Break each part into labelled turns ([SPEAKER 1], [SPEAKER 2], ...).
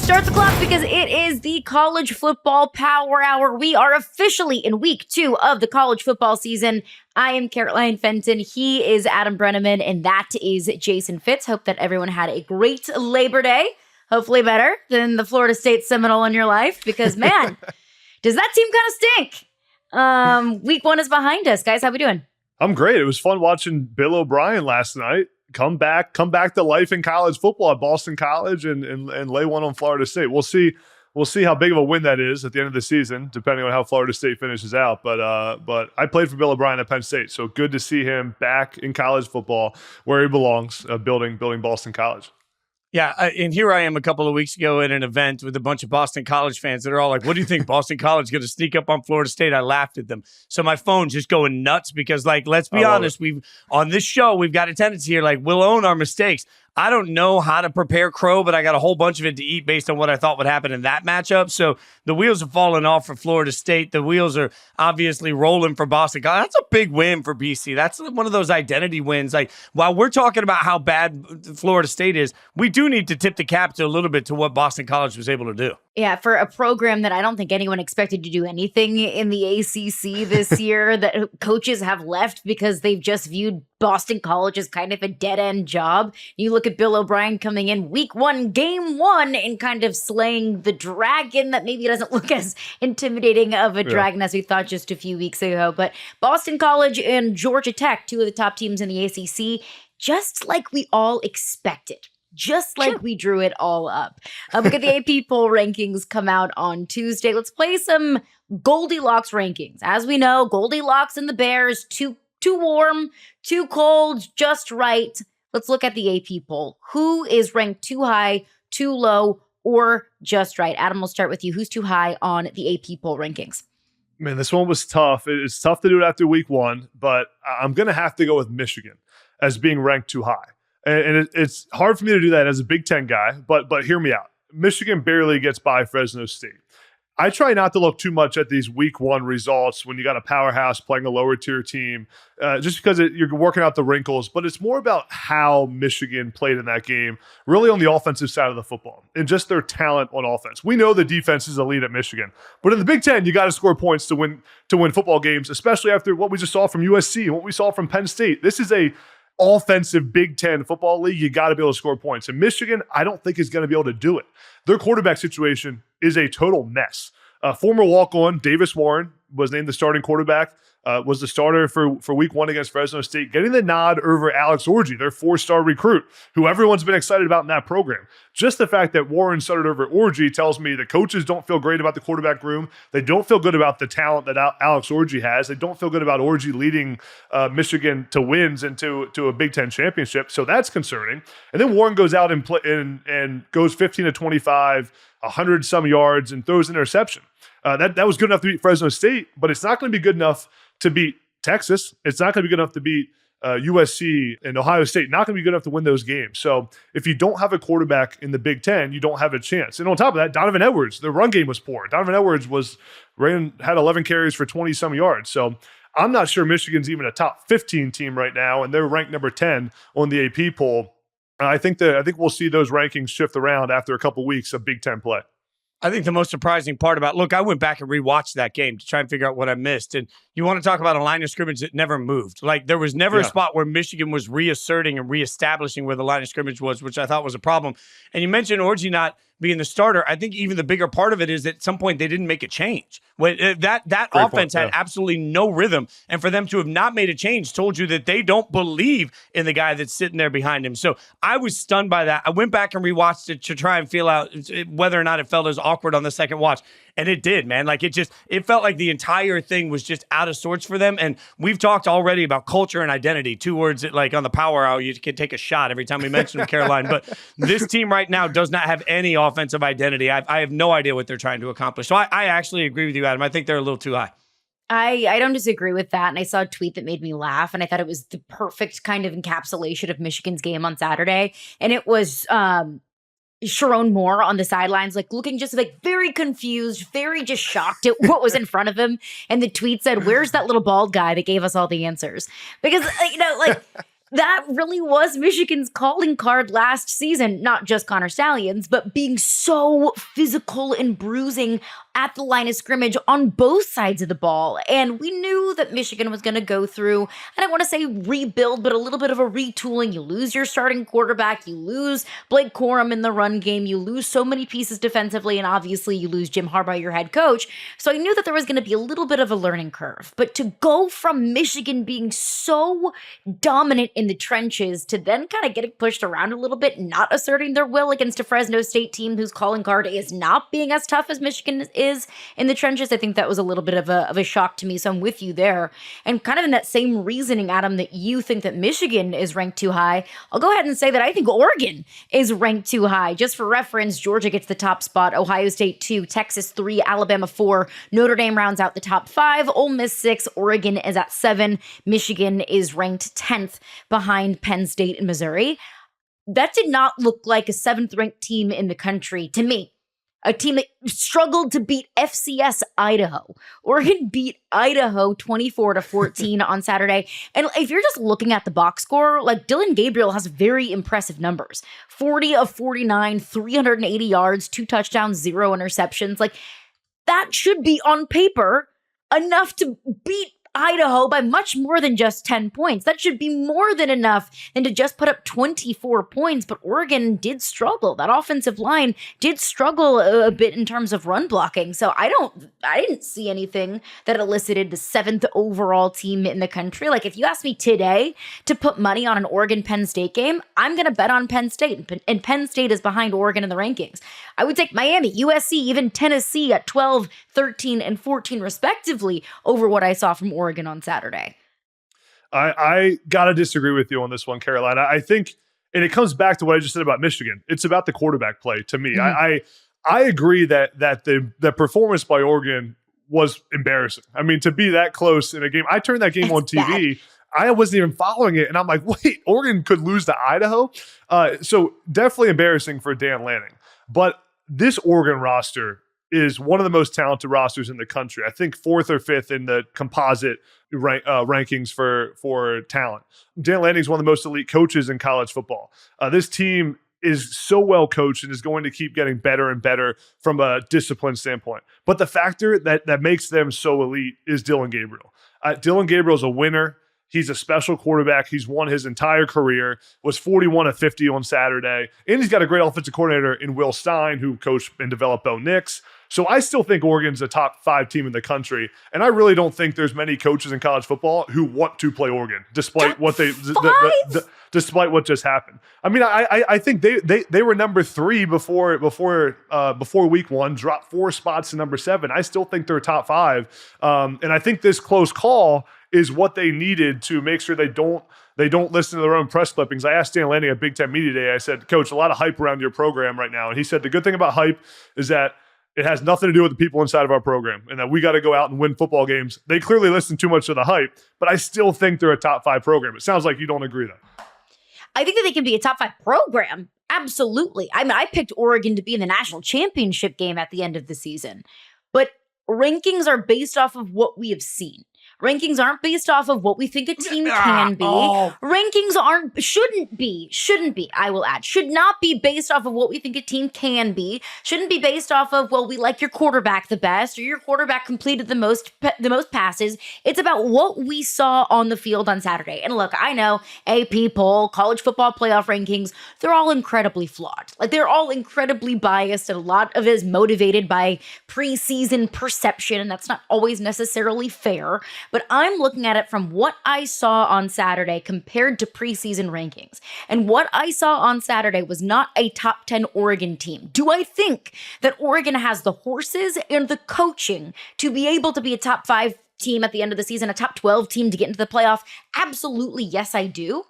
[SPEAKER 1] Start the clock because it is the college football power hour. We are officially in week 2 of the college football season. I am Caroline Fenton. He is Adam Breneman, and that is Jason Fitz. Hope that everyone had a great Labor Day. Hopefully better than the Florida State Seminole in your life, because man, does that team kind of stink. Week 1 is behind us, guys. How we doing?
[SPEAKER 2] I'm great. It was fun watching Bill O'Brien last night come back to life in college football at Boston College and lay one on Florida State. We'll see how big of a win that is at the end of the season, depending on how Florida State finishes out. But I played for Bill O'Brien at Penn State, so good to see him back in college football where he belongs, building Boston College.
[SPEAKER 3] Yeah, and here I am a couple of weeks ago at an event with a bunch of Boston College fans that are all like, what do you think, Boston College is going to sneak up on Florida State? I laughed at them. So my phone's just going nuts because, like, let's be honest, on this show, we've got a tendency here, like, we'll own our mistakes. I don't know how to prepare crow, but I got a whole bunch of it to eat based on what I thought would happen in that matchup. So the wheels have fallen off for Florida State. The wheels are obviously rolling for Boston College. That's a big win for BC. That's one of those identity wins. Like, while we're talking about how bad Florida State is, we do need to tip the cap to a little bit to what Boston College was able to do.
[SPEAKER 1] Yeah, for a program that I don't think anyone expected to do anything in the ACC this year, that coaches have left because they've just viewed Boston College as kind of a dead-end job. You look at Bill O'Brien coming in week 1, game 1, and kind of slaying the dragon that maybe doesn't look as intimidating of a dragon as we thought just a few weeks ago. But Boston College and Georgia Tech, 2 of the top teams in the ACC, just like we all expected. Just like we drew it all up. We got the AP poll rankings come out on Tuesday. Let's play some Goldilocks rankings. As we know, Goldilocks and the Bears, too warm, too cold, just right. Let's look at the AP poll. Who is ranked too high, too low, or just right? Adam, we'll start with you. Who's too high on the AP poll rankings?
[SPEAKER 2] Man, this one was tough. It's tough to do it after week 1, but I'm going to have to go with Michigan as being ranked too high. And it's hard for me to do that as a Big Ten guy, but hear me out. Michigan barely gets by Fresno State. I try not to look too much at these week 1 results when you got a powerhouse playing a lower tier team, just because you're working out the wrinkles, but it's more about how Michigan played in that game, really on the offensive side of the football and just their talent on offense. We know the defense is elite at Michigan, but in the Big Ten, you got to score points to win football games, especially after what we just saw from USC and what we saw from Penn State. This is a offensive Big Ten football league. You got to be able to score points. And Michigan, I don't think is going to be able to do it. Their quarterback situation is a total mess. Former walk-on Davis Warren was named the starting quarterback, was the starter for week 1 against Fresno State, getting the nod over Alex Orji, their 4-star recruit, who everyone's been excited about in that program. Just the fact that Warren started over Orji tells me the coaches don't feel great about the quarterback room. They don't feel good about the talent that Alex Orji has. They don't feel good about Orji leading Michigan to wins and to a Big Ten championship. So that's concerning. And then Warren goes out and goes 15 to 25, 100 some yards, and throws an interception. That was good enough to beat Fresno State, but it's not going to be good enough to beat Texas. It's not going to be good enough to beat USC and Ohio State. Not going to be good enough to win those games. So if you don't have a quarterback in the Big Ten, you don't have a chance. And on top of that, Donovan Edwards, the run game was poor. Donovan Edwards had 11 carries for 20 some yards. So I'm not sure Michigan's even a top 15 team right now, and they're ranked number 10 on the AP poll. I think we'll see those rankings shift around after a couple weeks of Big Ten play.
[SPEAKER 3] I think the most surprising part look, I went back and rewatched that game to try and figure out what I missed. And you want to talk about a line of scrimmage that never moved. Like, there was never a spot where Michigan was reasserting and reestablishing where the line of scrimmage was, which I thought was a problem. And you mentioned Orji not being the starter. I think even the bigger part of it is that at some point they didn't make a change. When that offense had absolutely no rhythm, and for them to have not made a change told you that they don't believe in the guy that's sitting there behind him. So I was stunned by that. I went back and rewatched it to try and feel out whether or not it felt as awkward on the second watch. And it did, man. Like, it felt like the entire thing was just out of sorts for them. And we've talked already about culture and identity, 2 words that, like, on the Power Hour, you can take a shot every time we mention them, Caroline. But this team right now does not have any offensive identity. I have no idea what they're trying to accomplish. So I actually agree with you, Adam. I think they're a little too high.
[SPEAKER 1] I don't disagree with that. And I saw a tweet that made me laugh, and I thought it was the perfect kind of encapsulation of Michigan's game on Saturday. And it was Sharon Moore on the sidelines, like, looking just like very confused, very just shocked at what was in front of him. And the tweet said, "Where's that little bald guy that gave us all the answers?" Because, like, that really was Michigan's calling card last season. Not just Connor Stallions, but being so physical and bruising at the line of scrimmage on both sides of the ball. And we knew that Michigan was going to go through, I don't want to say rebuild, but a little bit of a retooling. You lose your starting quarterback, you lose Blake Corum in the run game, you lose so many pieces defensively, and obviously you lose Jim Harbaugh, your head coach. So I knew that there was going to be a little bit of a learning curve. But to go from Michigan being so dominant in the trenches to then kind of getting pushed around a little bit, not asserting their will against a Fresno State team whose calling card is not being as tough as Michigan is in the trenches, I think that was a little bit of a shock to me. So I'm with you there. And kind of in that same reasoning, Adam, that you think that Michigan is ranked too high, I'll go ahead and say that I think Oregon is ranked too high. Just for reference, Georgia gets the top spot, Ohio State 2, Texas 3, Alabama 4, Notre Dame rounds out the top 5, Ole Miss 6, Oregon is at 7, Michigan is ranked 10th behind Penn State and Missouri. That did not look like a 7th ranked team in the country to me. A team that struggled to beat FCS Idaho. Oregon beat Idaho 24-14 on Saturday. And if you're just looking at the box score, like Dillon Gabriel has very impressive numbers. 40 of 49, 380 yards, 2 touchdowns, 0 interceptions. Like that should be on paper enough to beat Idaho by much more than just 10 points. That should be more than enough than to just put up 24 points, but Oregon did struggle. That offensive line did struggle a bit in terms of run blocking. So I didn't see anything that elicited the 7th overall team in the country. Like if you ask me today to put money on an Oregon-Penn State game, I'm going to bet on Penn State, and Penn State is behind Oregon in the rankings. I would take Miami, USC, even Tennessee at 12, 13, and 14 respectively over what I saw from Oregon on Saturday.
[SPEAKER 2] I got to disagree with you on this one, Carolina. I think, and it comes back to what I just said about Michigan. It's about the quarterback play to me. Mm-hmm. I agree that the performance by Oregon was embarrassing. I mean, to be that close in a game, I turned that game on TV. Bad. I wasn't even following it, and I'm like, wait, Oregon could lose to Idaho? So definitely embarrassing for Dan Lanning. But this Oregon roster is one of the most talented rosters in the country. I think 4th or 5th in the composite rankings for talent. Dan Lanning is one of the most elite coaches in college football. This team is so well coached and is going to keep getting better and better from a discipline standpoint. But the factor that makes them so elite is Dillon Gabriel. Dillon Gabriel is a winner. He's a special quarterback. He's won his entire career, was 41 of 50 on Saturday. And he's got a great offensive coordinator in Will Stein, who coached and developed Bo Nix. So I still think Oregon's a top 5 team in the country. And I really don't think there's many coaches in college football who want to play Oregon, despite what despite what just happened. I mean, I think they were number 3 before week 1, dropped 4 spots to number 7. I still think they're top 5. And I think this close call is what they needed to make sure they don't listen to their own press clippings. I asked Dan Lanning at Big Ten Media Day, I said, Coach, a lot of hype around your program right now. And he said, the good thing about hype is that it has nothing to do with the people inside of our program and that we got to go out and win football games. They clearly listen too much to the hype, but I still think they're a top 5 program. It sounds like you don't agree though.
[SPEAKER 1] I think that they can be a top 5 program. Absolutely. I mean, I picked Oregon to be in the national championship game at the end of the season, but rankings are based off of what we have seen. Rankings aren't based off of what we think a team can be. Rankings shouldn't be, I will add, should not be based off of what we think a team can be. Shouldn't be based off of, well, we like your quarterback the best, or your quarterback completed the most passes. It's about what we saw on the field on Saturday. And look, I know AP poll, college football playoff rankings, they're all incredibly flawed. Like they're all incredibly biased, and a lot of it is motivated by preseason perception, and that's not always necessarily fair. But I'm looking at it from what I saw on Saturday compared to preseason rankings. And what I saw on Saturday was not a top 10 Oregon team. Do I think that Oregon has the horses and the coaching to be able to be a top 5 team at the end of the season, a top 12 team to get into the playoff? Absolutely, yes, I do.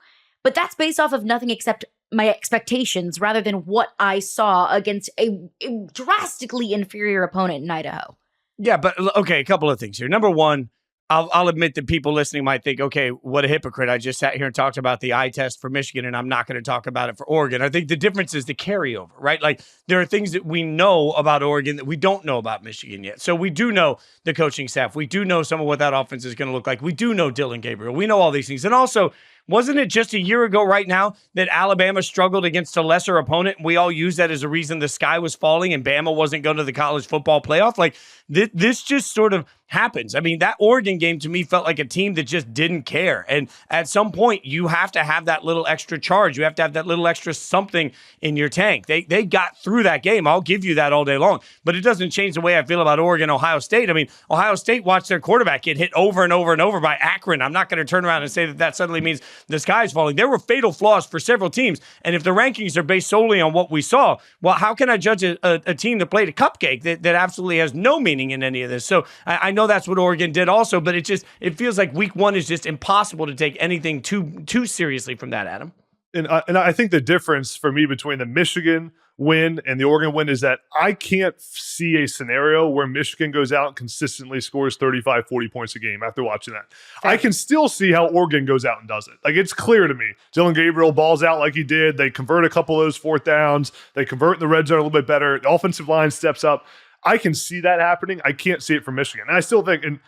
[SPEAKER 1] But that's based off of nothing except my expectations rather than what I saw against a drastically inferior opponent in Idaho.
[SPEAKER 3] Yeah, but okay, a couple of things here. Number one, I'll admit that people listening might think, okay, what a hypocrite. I just sat here and talked about the eye test for Michigan, and I'm not going to talk about it for Oregon. I think the difference is the carryover, right? Like there are things that we know about Oregon that we don't know about Michigan yet. So we do know the coaching staff. We do know some of what that offense is going to look like. We do know Dillon Gabriel. We know all these things. And also, Wasn't it just a year ago right now that Alabama struggled against a lesser opponent? And we all used that as a reason the sky was falling and Bama wasn't going to the college football playoff. Like this just sort of happens. I mean, that Oregon game to me felt like a team that just didn't care. And at some point, you have to have that little extra charge. You have to have that little extra something in your tank. They got through that game. I'll give you that all day long. But it doesn't change the way I feel about Oregon, Ohio State. I mean, Ohio State watched their quarterback get hit over and over and over by Akron. I'm not going to turn around and say that suddenly means the sky's falling. There were fatal flaws for several teams. And if the rankings are based solely on what we saw, well, how can I judge a team that played a cupcake that absolutely has no meaning in any of this? So I know that's what Oregon did also, but it feels like week one is just impossible to take anything too seriously from that, Adam.
[SPEAKER 2] And I think the difference for me between the Michigan win and the Oregon win is that I can't see a scenario where Michigan goes out and consistently scores 35, 40 points a game after watching that. Okay. I can still see how Oregon goes out and does it. Like, it's clear to me. Dillon Gabriel balls out like he did. They convert a couple of those fourth downs. They convert in the red zone a little bit better. The offensive line steps up. I can see that happening. I can't see it from Michigan. And I still think, and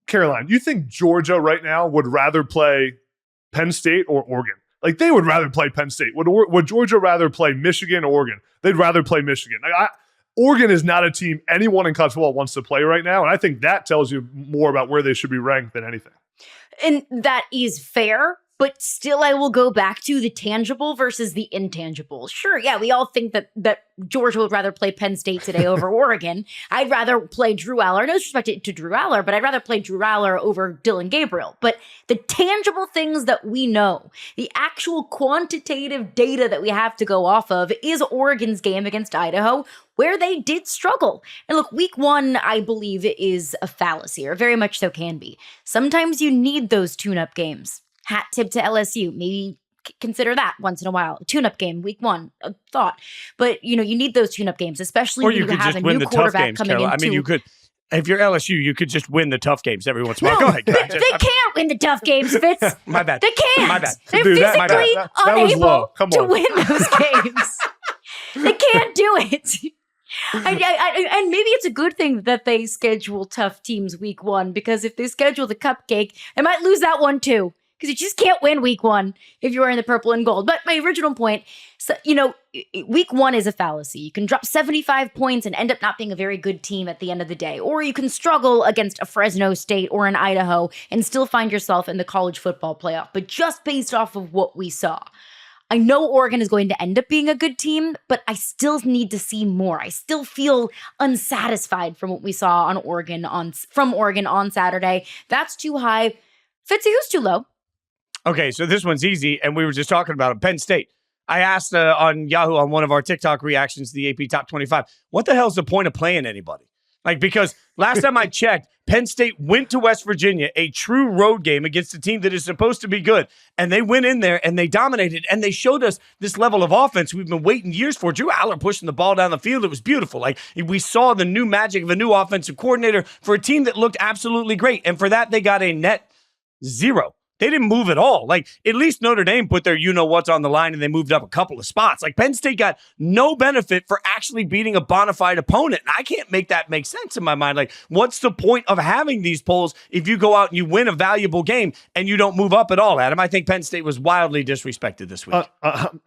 [SPEAKER 2] Caroline, you think Georgia right now would rather play Penn State or Oregon? Like, they would rather play Penn State. Would Georgia rather play Michigan or Oregon? They'd rather play Michigan. Oregon is not a team anyone in college football wants to play right now, and I think that tells you more about where they should be ranked than anything.
[SPEAKER 1] And that is fair, but still I will go back to the tangible versus the intangible. Sure, yeah, we all think that Georgia would rather play Penn State today over Oregon. I'd rather play Drew Aller. No disrespect to Drew Aller, but I'd rather play Drew Aller over Dillon Gabriel. But the tangible things that we know, the actual quantitative data that we have to go off of is Oregon's game against Idaho, where they did struggle. And look, week one, I believe, is a fallacy, or very much so can be. Sometimes you need those tune-up games. Hat tip to LSU. Maybe consider that once in a while. Tune-up game, week one, a thought. But, you need those tune-up games, especially when you have a new quarterback coming in.
[SPEAKER 3] I mean, you could, if you're LSU, you could just win the tough games every once in a while. Go ahead.
[SPEAKER 1] They can't win the tough games, Fitz.
[SPEAKER 3] My bad.
[SPEAKER 1] They can't.
[SPEAKER 3] My bad.
[SPEAKER 1] They're physically unable to win those games. They can't do it. And maybe it's a good thing that they schedule tough teams week one, because if they schedule the cupcake, they might lose that one too. Because you just can't win week one if you're wearing the purple and gold. But my original point, week one is a fallacy. You can drop 75 points and end up not being a very good team at the end of the day. Or you can struggle against a Fresno State or an Idaho and still find yourself in the college football playoff. But just based off of what we saw, I know Oregon is going to end up being a good team, but I still need to see more. I still feel unsatisfied from what we saw from Oregon on Saturday. That's too high. Fitzy, who's too low?
[SPEAKER 3] Okay, so this one's easy, and we were just talking about it. Penn State. I asked on Yahoo on one of our TikTok reactions to the AP Top 25, what the hell's the point of playing anybody? Like, because last time I checked, Penn State went to West Virginia, a true road game against a team that is supposed to be good. And they went in there and they dominated and they showed us this level of offense we've been waiting years for. Drew Aller pushing the ball down the field. It was beautiful. Like, we saw the new magic of a new offensive coordinator for a team that looked absolutely great. And for that, they got a net 0. They didn't move at all. Like, at least Notre Dame put their you-know-what's on the line and they moved up a couple of spots. Like, Penn State got no benefit for actually beating a bona fide opponent. And I can't make that make sense in my mind. Like, what's the point of having these polls if you go out and you win a valuable game and you don't move up at all, Adam? I think Penn State was wildly disrespected this week.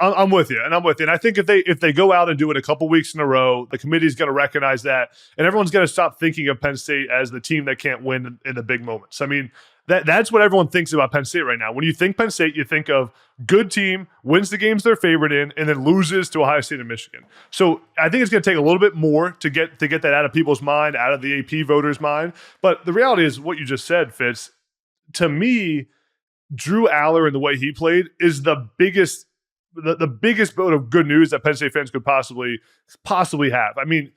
[SPEAKER 2] I'm with you, and I'm with you. And I think if they go out and do it a couple weeks in a row, the committee's going to recognize that, and everyone's going to stop thinking of Penn State as the team that can't win in the big moments. I mean, that's what everyone thinks about Penn State right now. When you think Penn State, you think of good team, wins the games they're favored in, and then loses to Ohio State and Michigan. So I think it's going to take a little bit more to get that out of people's mind, out of the AP voters' mind. But the reality is what you just said, Fitz. To me, Drew Aller and the way he played is the biggest boat of good news that Penn State fans could possibly have. I mean,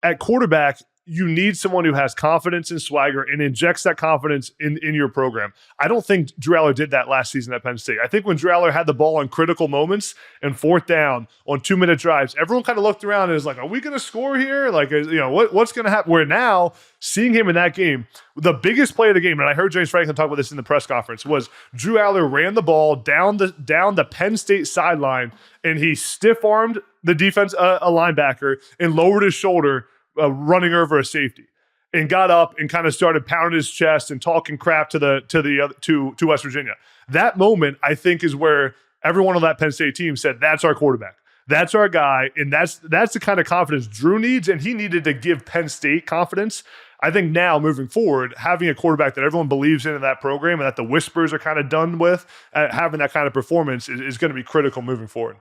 [SPEAKER 2] at quarterback, you need someone who has confidence and swagger and injects that confidence in your program. I don't think Drew Aller did that last season at Penn State. I think when Drew Aller had the ball on critical moments and fourth down on 2-minute drives, everyone kind of looked around and was like, are we going to score here? Like, what's going to happen? Where now, seeing him in that game, the biggest play of the game, and I heard James Franklin talk about this in the press conference, was Drew Aller ran the ball down the Penn State sideline, and he stiff-armed the defense, a linebacker, and lowered his shoulder, running over a safety. and got up and kind of started pounding his chest and talking crap to West Virginia. That moment, I think, is where everyone on that Penn State team said, that's our quarterback. That's our guy. And that's the kind of confidence Drew needs. And he needed to give Penn State confidence. I think now moving forward, having a quarterback that everyone believes in that program and that the whispers are kind of done with, having that kind of performance is going to be critical moving forward.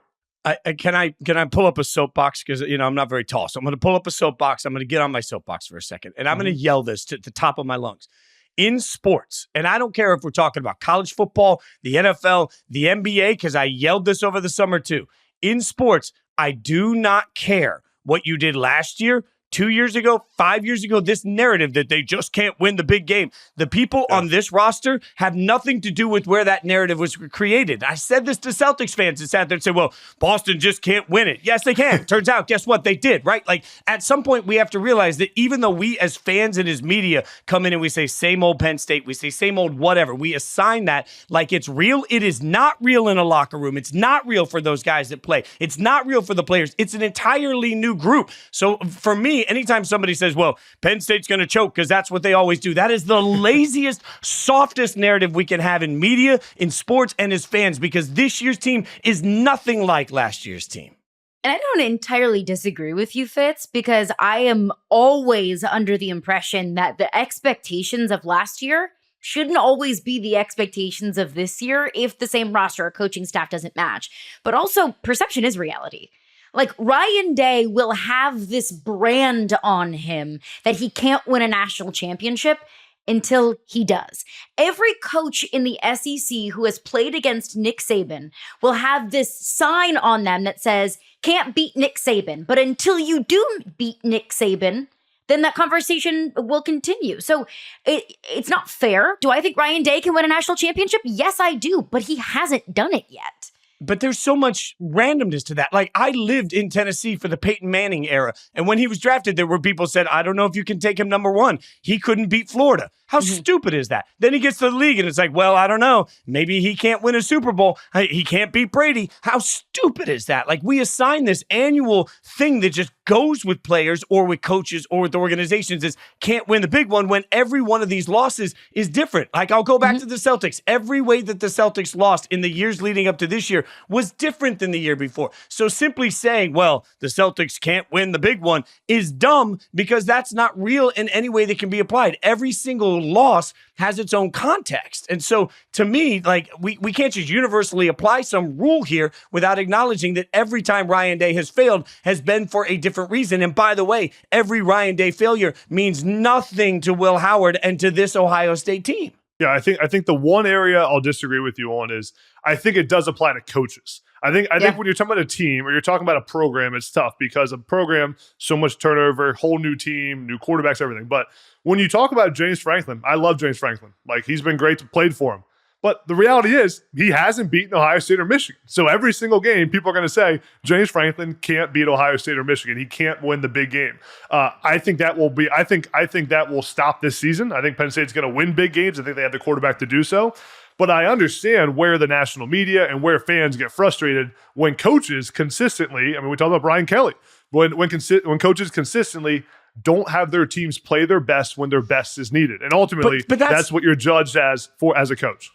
[SPEAKER 3] Can I pull up a soapbox? Because, I'm not very tall. So I'm going to pull up a soapbox. I'm going to get on my soapbox for a second. And I'm going to yell this to the top of my lungs. In sports, and I don't care if we're talking about college football, the NFL, the NBA, because I yelled this over the summer too. In sports, I do not care what you did last year, 2 years ago, 5 years ago, this narrative that they just can't win the big game. The people on this roster have nothing to do with where that narrative was created. I said this to Celtics fans that sat there and said, well, Boston just can't win it. Yes, they can. Turns out, guess what? They did, right? Like, at some point, we have to realize that even though we as fans and as media come in and we say same old Penn State, we say same old whatever, we assign that like it's real. It is not real in a locker room. It's not real for those guys that play. It's not real for the players. It's an entirely new group. So for me, anytime somebody says, well, Penn State's going to choke because that's what they always do, that is the laziest, softest narrative we can have in media, in sports, and as fans, because this year's team is nothing like last year's team.
[SPEAKER 1] And I don't entirely disagree with you, Fitz, because I am always under the impression that the expectations of last year shouldn't always be the expectations of this year if the same roster or coaching staff doesn't match. But also, perception is reality. Like, Ryan Day will have this brand on him that he can't win a national championship until he does. Every coach in the SEC who has played against Nick Saban will have this sign on them that says, can't beat Nick Saban. But until you do beat Nick Saban, then that conversation will continue. So it's not fair. Do I think Ryan Day can win a national championship? Yes, I do, but he hasn't done it yet.
[SPEAKER 3] But there's so much randomness to that. Like, I lived in Tennessee for the Peyton Manning era. And when he was drafted, there were people said, I don't know if you can take him number one. He couldn't beat Florida. How stupid is that? Then he gets to the league and it's like, well, I don't know. Maybe he can't win a Super Bowl. He can't beat Brady. How stupid is that? Like, we assign this annual thing that just goes with players or with coaches or with organizations is can't win the big one when every one of these losses is different. Like, I'll go back to the Celtics. Every way that the Celtics lost in the years leading up to this year was different than the year before. So simply saying, well, the Celtics can't win the big one is dumb because that's not real in any way that can be applied. Every single loss has its own context. And so to me, like, we can't just universally apply some rule here without acknowledging that every time Ryan Day has failed has been for a different reason. And by the way, every Ryan Day failure means nothing to Will Howard and to this Ohio State team.
[SPEAKER 2] Yeah, I think the one area I'll disagree with you on is I think it does apply to coaches. I think when you're talking about a team or you're talking about a program, it's tough because a program, so much turnover, whole new team, new quarterbacks, everything. But when you talk about James Franklin, I love James Franklin. Like, he's been great to play for him. But the reality is he hasn't beaten Ohio State or Michigan. So every single game, people are going to say James Franklin can't beat Ohio State or Michigan. He can't win the big game. I think that will be. I think that will stop this season. I think Penn State's going to win big games. I think they have the quarterback to do so. But I understand where the national media and where fans get frustrated when coaches consistently. I mean, we talked about Brian Kelly. When coaches consistently don't have their teams play their best when their best is needed, and ultimately, but that's what you're judged as a coach.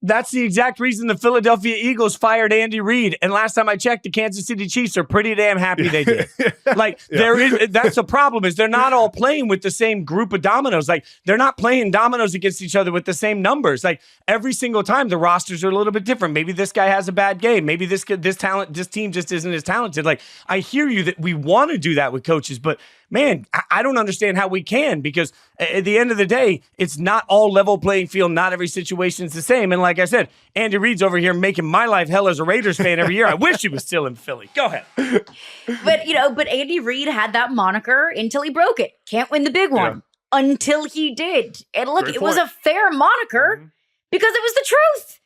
[SPEAKER 3] That's the exact reason the Philadelphia Eagles fired Andy Reid. And last time I checked, the Kansas City Chiefs are pretty damn happy they did. That's the problem is they're not all playing with the same group of dominoes. Like, they're not playing dominoes against each other with the same numbers. Like, every single time the rosters are a little bit different. Maybe this guy has a bad game. Maybe this team just isn't as talented. Like, I hear you that we want to do that with coaches, but man, I don't understand how we can, because at the end of the day, it's not all level playing field. Not every situation is the same. And like I said, Andy Reid's over here making my life hell as a Raiders fan every year. I wish he was still in Philly. Go ahead.
[SPEAKER 1] But Andy Reid had that moniker until he broke it. Can't win the big one until he did. And look, it was a fair moniker because it was the truth.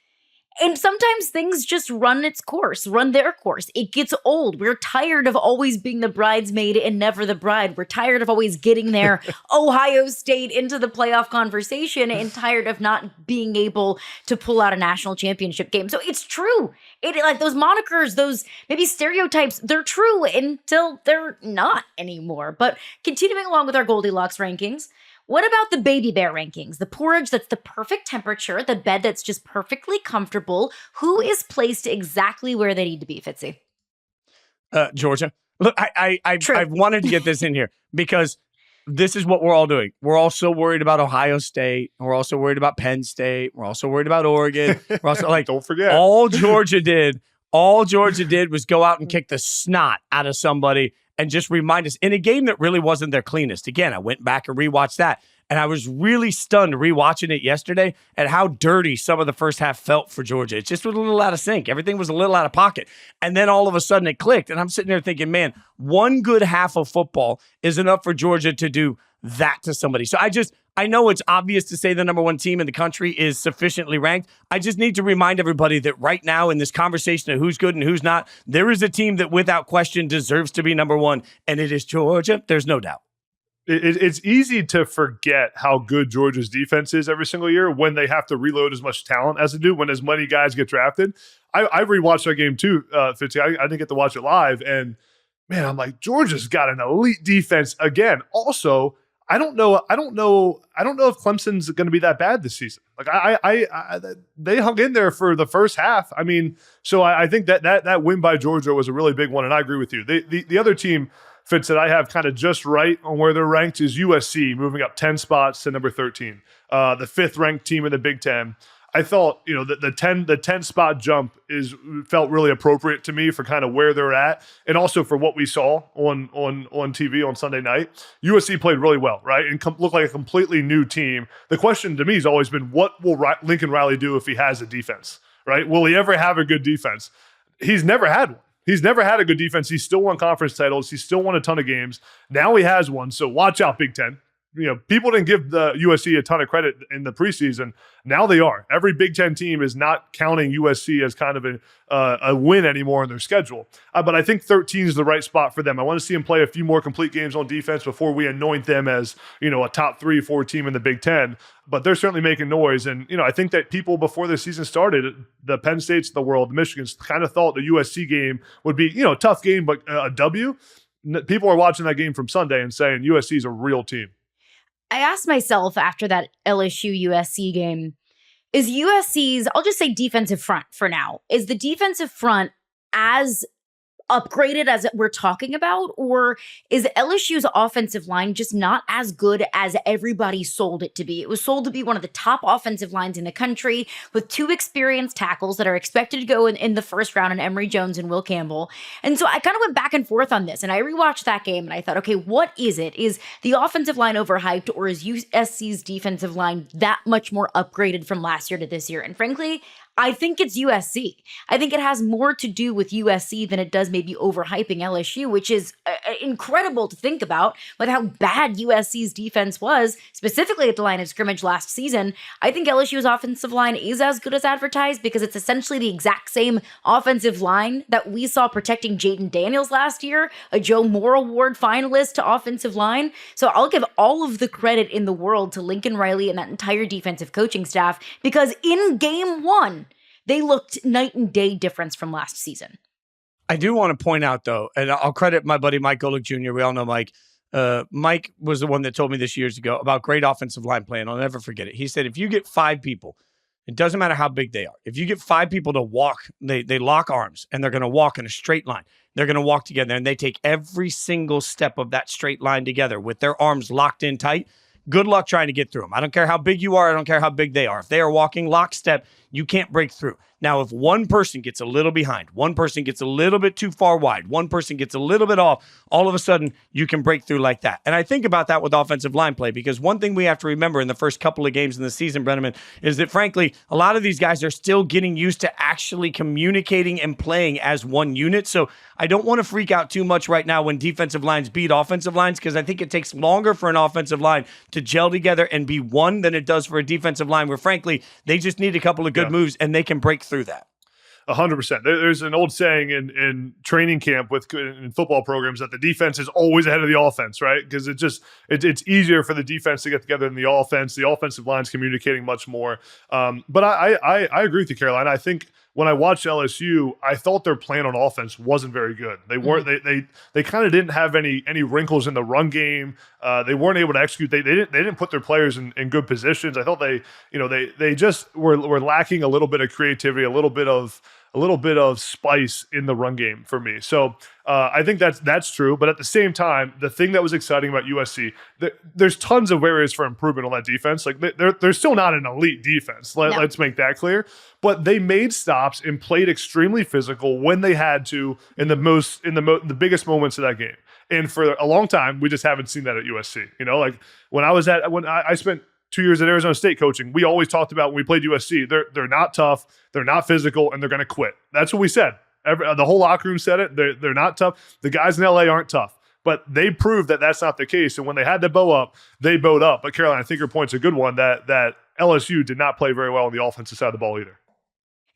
[SPEAKER 1] And sometimes things just run their course. It gets old. We're tired of always being the bridesmaid and never the bride. We're tired of always getting there, Ohio State into the playoff conversation, and tired of not being able to pull out a national championship game. So it's true. Like, those monikers, those maybe stereotypes, they're true until they're not anymore. But continuing along with our Goldilocks rankings, What about the baby bear rankings? The porridge that's the perfect temperature, the bed that's just perfectly comfortable. Who is placed exactly where they need to be, Fitzy?
[SPEAKER 3] Georgia. Look, I've wanted to get this in here because this is what we're all doing. We're also worried about Ohio State. We're also worried about Penn State. We're also worried about Oregon. We're also like,
[SPEAKER 2] don't forget.
[SPEAKER 3] All Georgia did was go out and kick the snot out of somebody and just remind us in a game that really wasn't their cleanest. Again, I went back and rewatched that. And I was really stunned rewatching it yesterday at how dirty some of the first half felt for Georgia. It just was a little out of sync. Everything was a little out of pocket. And then all of a sudden it clicked. And I'm sitting there thinking, man, one good half of football is enough for Georgia to do that to somebody. So I know it's obvious to say the number one team in the country is sufficiently ranked. I just need to remind everybody that right now in this conversation of who's good and who's not, there is a team that without question deserves to be number one, and it is Georgia. There's no doubt.
[SPEAKER 2] It's easy to forget how good Georgia's defense is every single year when they have to reload as much talent as they do, when as many guys get drafted. I rewatched that game too, Fitzy. I didn't get to watch it live. And man, I'm like, Georgia's got an elite defense again. Also, I don't know if Clemson's going to be that bad this season. Like they hung in there for the first half. I mean, so I think that win by Georgia was a really big one. And I agree with you. The other team, Fitz, that I have kind of just right on where they're ranked is USC, moving up 10 spots to number 13, the fifth ranked team in the Big Ten. I thought, the 10 spot jump felt really appropriate to me for kind of where they're at, and also for what we saw on TV on Sunday night. USC played really well, right, and looked like a completely new team. The question to me has always been, what will Lincoln Riley do if he has a defense, right? Will he ever have a good defense? He's never had one. He's never had a good defense. He's still won conference titles. He's still won a ton of games. Now he has one. So watch out, Big Ten. People didn't give the USC a ton of credit in the preseason. Now they are. Every Big Ten team is not counting USC as kind of a win anymore in their schedule. But I think 13 is the right spot for them. I want to see them play a few more complete games on defense before we anoint them as, a top 3-4 team in the Big Ten. But they're certainly making noise. And, I think that people before the season started, the Penn States of the world, the Michigans, kind of thought the USC game would be, a tough game, but a W. People are watching that game from Sunday and saying USC is a real team.
[SPEAKER 1] I asked myself after that LSU USC game, is USC's, I'll just say defensive front for now, is the defensive front as upgraded as we're talking about, or is LSU's offensive line just not as good as everybody sold it to be? It was sold to be one of the top offensive lines in the country with two experienced tackles that are expected to go in the first round, in Emory Jones and Will Campbell. And so I kind of went back and forth on this, and I rewatched that game and I thought, okay, what is it? Is the offensive line overhyped, or is USC's defensive line that much more upgraded from last year to this year? And frankly, I think it's USC. I think it has more to do with USC than it does maybe overhyping LSU, which is incredible to think about with how bad USC's defense was, specifically at the line of scrimmage last season. I think LSU's offensive line is as good as advertised because it's essentially the exact same offensive line that we saw protecting Jaden Daniels last year, a Joe Moore Award finalist to offensive line. So I'll give all of the credit in the world to Lincoln Riley and that entire defensive coaching staff, because in game one, they looked night and day difference from last season.
[SPEAKER 3] I do want to point out, though, and I'll credit my buddy Mike Golick Jr. We all know Mike. Mike was the one that told me this years ago about great offensive line play, and I'll never forget it. He said, if you get 5 people, it doesn't matter how big they are. If you get 5 people to walk, they lock arms, and they're going to walk in a straight line. They're going to walk together, and they take every single step of that straight line together with their arms locked in tight. Good luck trying to get through them. I don't care how big you are. I don't care how big they are. If they are walking lockstep, you can't break through. Now, if one person gets a little behind, one person gets a little bit too far wide, one person gets a little bit off, all of a sudden you can break through like that. And I think about that with offensive line play, because one thing we have to remember in the first couple of games in the season, Breneman, is that frankly, a lot of these guys are still getting used to actually communicating and playing as one unit. So I don't want to freak out too much right now when defensive lines beat offensive lines, because I think it takes longer for an offensive line to gel together and be one than it does for a defensive line where frankly, they just need a couple of good moves and they can break through that.
[SPEAKER 2] 100%. There's an old saying in training camp in football programs that the defense is always ahead of the offense, right? Because it's easier for the defense to get together than the offense. The offensive line's communicating much more. But I agree with you, Caroline. I think when I watched LSU, I thought their plan on offense wasn't very good. They weren't. They kind of didn't have any wrinkles in the run game. They weren't able to execute. They didn't put their players in good positions. I thought they just were lacking a little bit of creativity, a little bit of spice in the run game for me. So I think that's true. But at the same time, the thing that was exciting about USC, there's tons of areas for improvement on that defense. Like they're still not an elite defense. Let's make that clear. But they made stops and played extremely physical when they had to in the biggest moments of that game. And for a long time, we just haven't seen that at USC. Like when I spent 2 years at Arizona State coaching, we always talked about when we played USC, they're not tough, they're not physical, and they're going to quit. That's what we said. The whole locker room said it. They're not tough. The guys in LA aren't tough. But they proved that that's not the case. And when they had to bow up, they bowed up. But Caroline, I think your point's a good one, that LSU did not play very well on the offensive side of the ball either.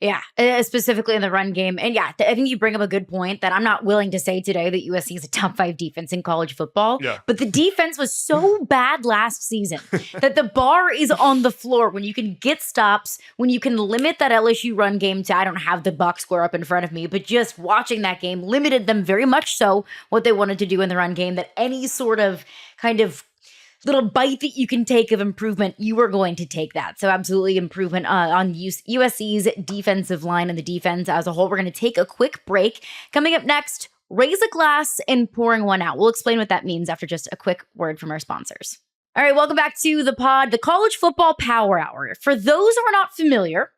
[SPEAKER 1] Yeah, specifically in the run game. And yeah, I think you bring up a good point that I'm not willing to say today that USC is a top 5 defense in college football. Yeah. But the defense was so bad last season that the bar is on the floor when you can get stops, when you can limit that LSU run game to, I don't have the box score up in front of me, but just watching that game limited them very much so what they wanted to do in the run game, that any sort of kind of little bite that you can take of improvement, you are going to take that. So absolutely improvement on USC's defensive line and the defense as a whole. We're going to take a quick break. Coming up next, raise a glass and pouring one out. We'll explain what that means after just a quick word from our sponsors. All right, welcome back to the pod, the College Football Power Hour. For those who are not familiar,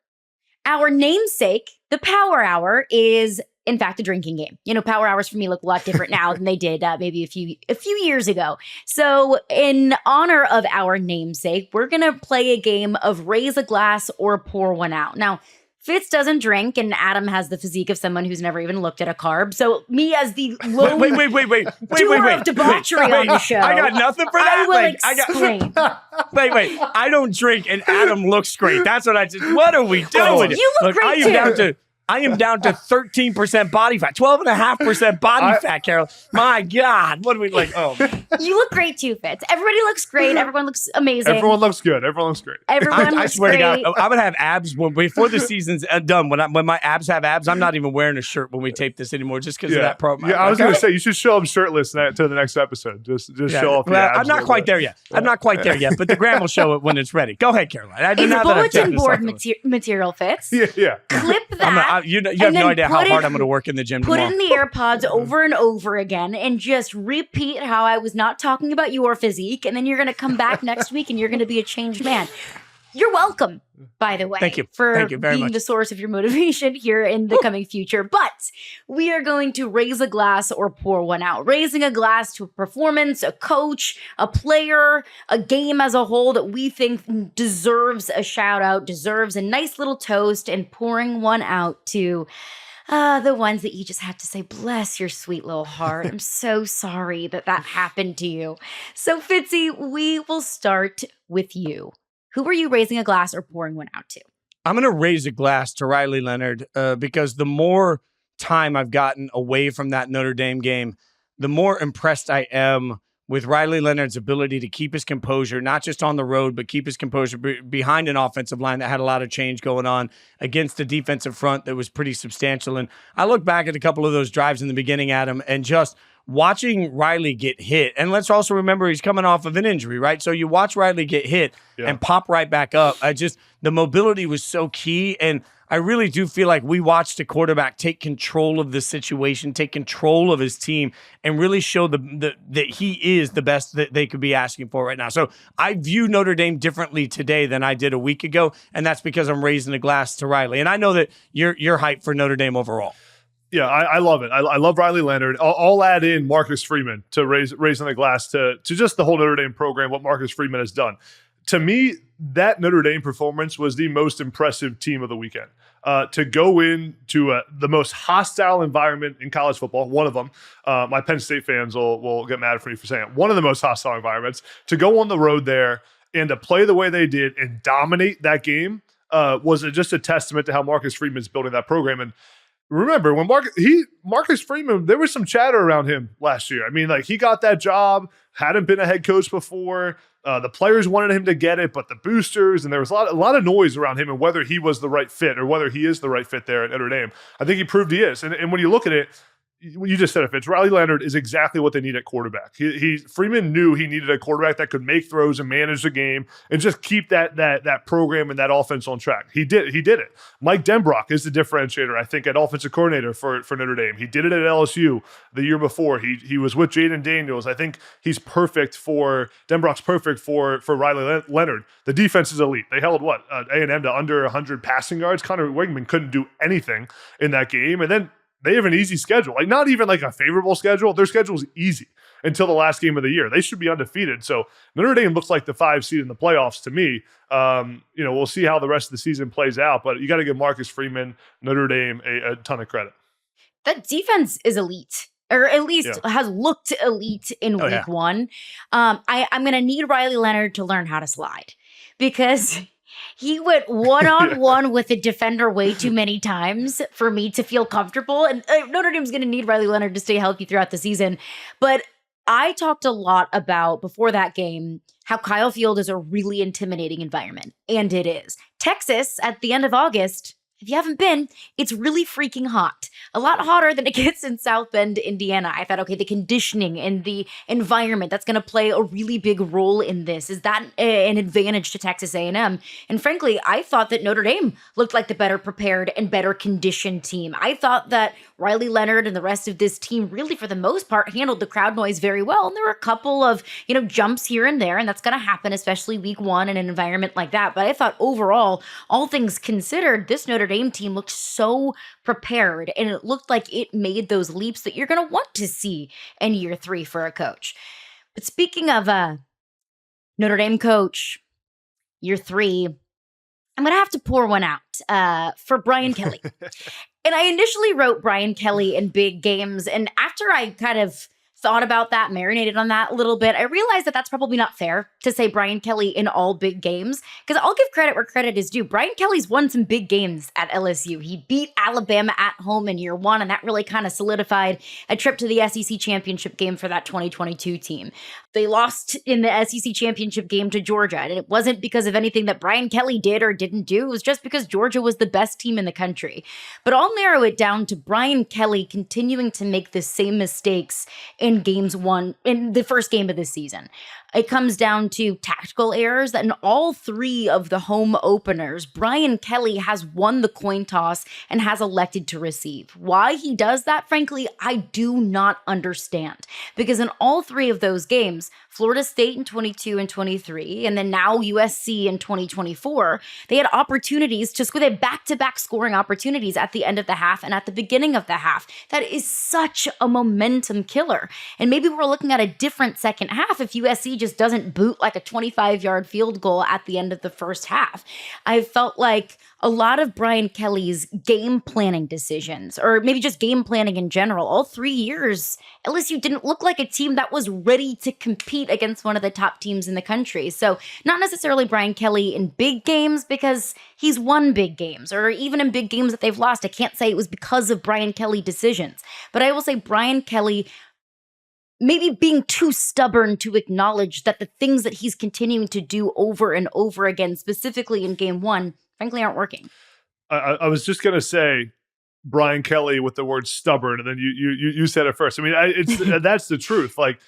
[SPEAKER 1] our namesake, the Power Hour, is in fact a drinking game. Power hours for me look a lot different now than they did maybe a few years ago. So in honor of our namesake, we're going to play a game of raise a glass or pour one out. Now, Fitz doesn't drink, and Adam has the physique of someone who's never even looked at a carb. So me as the low doer of debauchery on the show,
[SPEAKER 3] I got nothing for that.
[SPEAKER 1] I will explain.
[SPEAKER 3] Wait. I don't drink, and Adam looks great. That's what I just. What are we doing?
[SPEAKER 1] You look great too.
[SPEAKER 3] I am down to 13% body fat, 12.5% body fat, Carol. My God, what are we like? Oh,
[SPEAKER 1] you look great too, Fitz. Everybody looks great. Everyone looks amazing.
[SPEAKER 2] Everyone looks good. Everyone looks great.
[SPEAKER 3] I swear to God, I'm gonna have abs before the season's done. When my abs have abs, I'm not even wearing a shirt when we tape this anymore, just because of that promo.
[SPEAKER 2] Yeah, I was gonna say you should show up shirtless to the next episode. Just show off.
[SPEAKER 3] Well, I'm not quite there yet. I'm not quite there yet, but the Graham will show it when it's ready. Go ahead, Caroline.
[SPEAKER 1] It's a bulletin board material, Fitz.
[SPEAKER 2] Yeah.
[SPEAKER 1] Clip that.
[SPEAKER 3] You have no idea how hard I'm going to work in the gym tomorrow.
[SPEAKER 1] Put it in the AirPods over and over again and just repeat how I was not talking about your physique. And then you're going to come back next week and you're going to be a changed man. You're welcome, by the way.
[SPEAKER 3] Thank you.
[SPEAKER 1] For
[SPEAKER 3] being
[SPEAKER 1] the source of your motivation here in the coming future. But we are going to raise a glass or pour one out. Raising a glass to a performance, a coach, a player, a game as a whole that we think deserves a shout out, deserves a nice little toast, and pouring one out to the ones that you just have to say, bless your sweet little heart. I'm so sorry that happened to you. So Fitzy, we will start with you. Who are you raising a glass or pouring one out to?
[SPEAKER 3] I'm going to raise a glass to Riley Leonard because the more time I've gotten away from that Notre Dame game, the more impressed I am with Riley Leonard's ability to keep his composure, not just on the road, but keep his composure behind an offensive line that had a lot of change going on against a defensive front that was pretty substantial. And I look back at a couple of those drives in the beginning, Adam, and just watching Riley get hit. And let's also remember he's coming off of an injury, right? So you watch Riley get hit and pop right back up. The mobility was so key. And I really do feel like we watched a quarterback take control of the situation, take control of his team, and really show that he is the best that they could be asking for right now. So I view Notre Dame differently today than I did a week ago, and that's because I'm raising a glass to Riley. And I know that you're hyped for Notre Dame overall.
[SPEAKER 2] Yeah, I love it. I love Riley Leonard. I'll add in Marcus Freeman to raising the glass to just the whole Notre Dame program, what Marcus Freeman has done. To me, that Notre Dame performance was the most impressive team of the weekend. To go into the most hostile environment in college football, one of them, my Penn State fans will get mad at me for saying it, one of the most hostile environments, to go on the road there and to play the way they did and dominate that game was just a testament to how Marcus Freeman's building that program. And remember, when Marcus Freeman, there was some chatter around him last year. I mean, like, he got that job, hadn't been a head coach before. The players wanted him to get it, but the boosters, and there was a lot of noise around him and whether he was the right fit or whether he is the right fit there at Notre Dame. I think he proved he is. And when you look at it, you just said it, Fitz. Riley Leonard is exactly what they need at quarterback. Freeman knew he needed a quarterback that could make throws and manage the game and just keep that program and that offense on track. He did it. Mike Denbrock is the differentiator, I think, at offensive coordinator for Notre Dame. He did it at LSU the year before. He was with Jaden Daniels. I think Denbrock's perfect for Riley Leonard. The defense is elite. They held A&M to under 100 passing yards. Connor Wigman couldn't do anything in that game, and then they have an easy schedule, like not even like a favorable schedule. Their schedule is easy until the last game of the year. They should be undefeated. So Notre Dame looks like the 5 seed in the playoffs to me. We'll see how the rest of the season plays out, but you got to give Marcus Freeman, Notre Dame, a ton of credit.
[SPEAKER 1] That defense is elite, or at least has looked elite in week one. I'm going to need Riley Leonard to learn how to slide because he went one-on-one with a defender way too many times for me to feel comfortable. And Notre Dame's going to need Riley Leonard to stay healthy throughout the season. But I talked a lot about, before that game, how Kyle Field is a really intimidating environment. And it is. Texas, at the end of August, if you haven't been, it's really freaking hot. A lot hotter than it gets in South Bend, Indiana. I thought, okay, the conditioning and the environment, that's going to play a really big role in this. Is that an advantage to Texas A&M? And frankly, I thought that Notre Dame looked like the better prepared and better conditioned team. I thought that Riley Leonard and the rest of this team really, for the most part, handled the crowd noise very well. And there were a couple of, jumps here and there, and that's going to happen, especially week one in an environment like that. But I thought overall, all things considered, this Notre Dame team looked so prepared, and it looked like it made those leaps that you're going to want to see in year 3 for a coach. But speaking of Notre Dame coach, year 3, I'm going to have to pour one out for Brian Kelly. And I initially wrote Brian Kelly in big games, and after I kind of thought about that, marinated on that a little bit, I realized that that's probably not fair to say Brian Kelly in all big games, because I'll give credit where credit is due. Brian Kelly's won some big games at LSU. He beat Alabama at home in year 1, and that really kind of solidified a trip to the SEC championship game for that 2022 team. They lost in the SEC championship game to Georgia, and it wasn't because of anything that Brian Kelly did or didn't do. It was just because Georgia was the best team in the country. But I'll narrow it down to Brian Kelly continuing to make the same mistakes in the first game of this season. It comes down to tactical errors that in all 3 of the home openers, Brian Kelly has won the coin toss and has elected to receive. Why he does that, frankly, I do not understand. Because in all 3 of those games, Florida State in 22 and 23, and then now USC in 2024, they had opportunities to score. They had back-to-back scoring opportunities at the end of the half and at the beginning of the half. That is such a momentum killer. And maybe we're looking at a different second half if USC just doesn't boot like a 25-yard field goal at the end of the first half. I felt like a lot of Brian Kelly's game planning decisions, or maybe just game planning in general, all 3 years, LSU didn't look like a team that was ready to compete against one of the top teams in the country. So not necessarily Brian Kelly in big games, because he's won big games, or even in big games that they've lost. I can't say it was because of Brian Kelly decisions, but I will say Brian Kelly maybe being too stubborn to acknowledge that the things that he's continuing to do over and over again, specifically in game 1, frankly, aren't working.
[SPEAKER 2] I was just going to say Brian Kelly with the word stubborn, and then you said it first. I mean, that's the truth. Like,